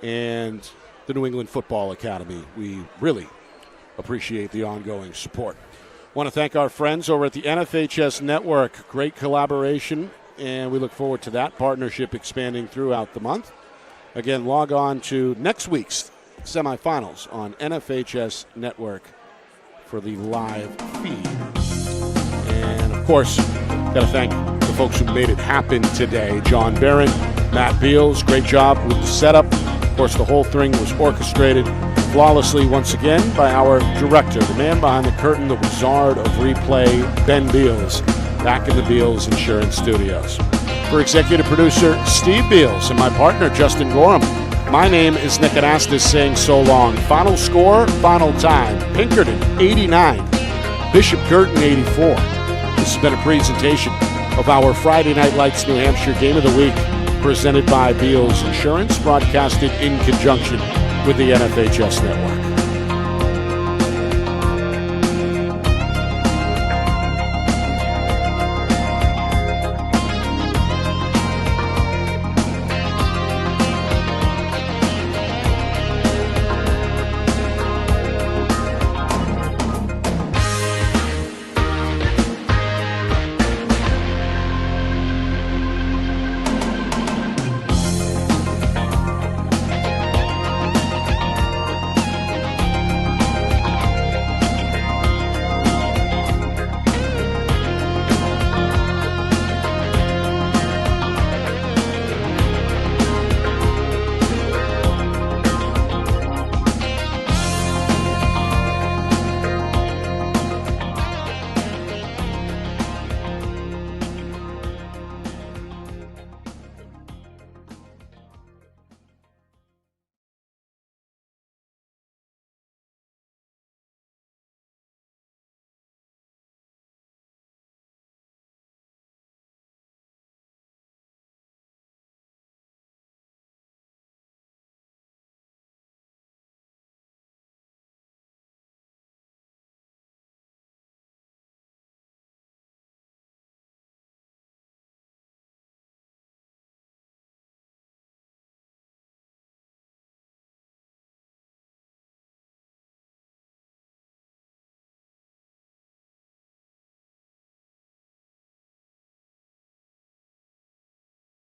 and the New England Football Academy. We really appreciate the ongoing support. I want to thank our friends over at the NFHS Network. Great collaboration, and we look forward to that partnership expanding throughout the month. Again, log on to next week's semifinals on NFHS Network for the live feed. And, of course, got to thank the folks who made it happen today. John Barron, Matt Beals, great job with the setup. Of course, the whole thing was orchestrated flawlessly once again by our director, the man behind the curtain, the wizard of replay, Ben Beals, back in the Beals Insurance Studios. For executive producer Steve Beals and my partner, Justin Gorham, my name is Nick Anastas saying so long. Final score, final time. Pinkerton, 89. Bishop Guertin, 84. This has been a presentation of our Friday Night Lights New Hampshire Game of the Week, presented by Beals Insurance, broadcasted in conjunction with the NFHS Network.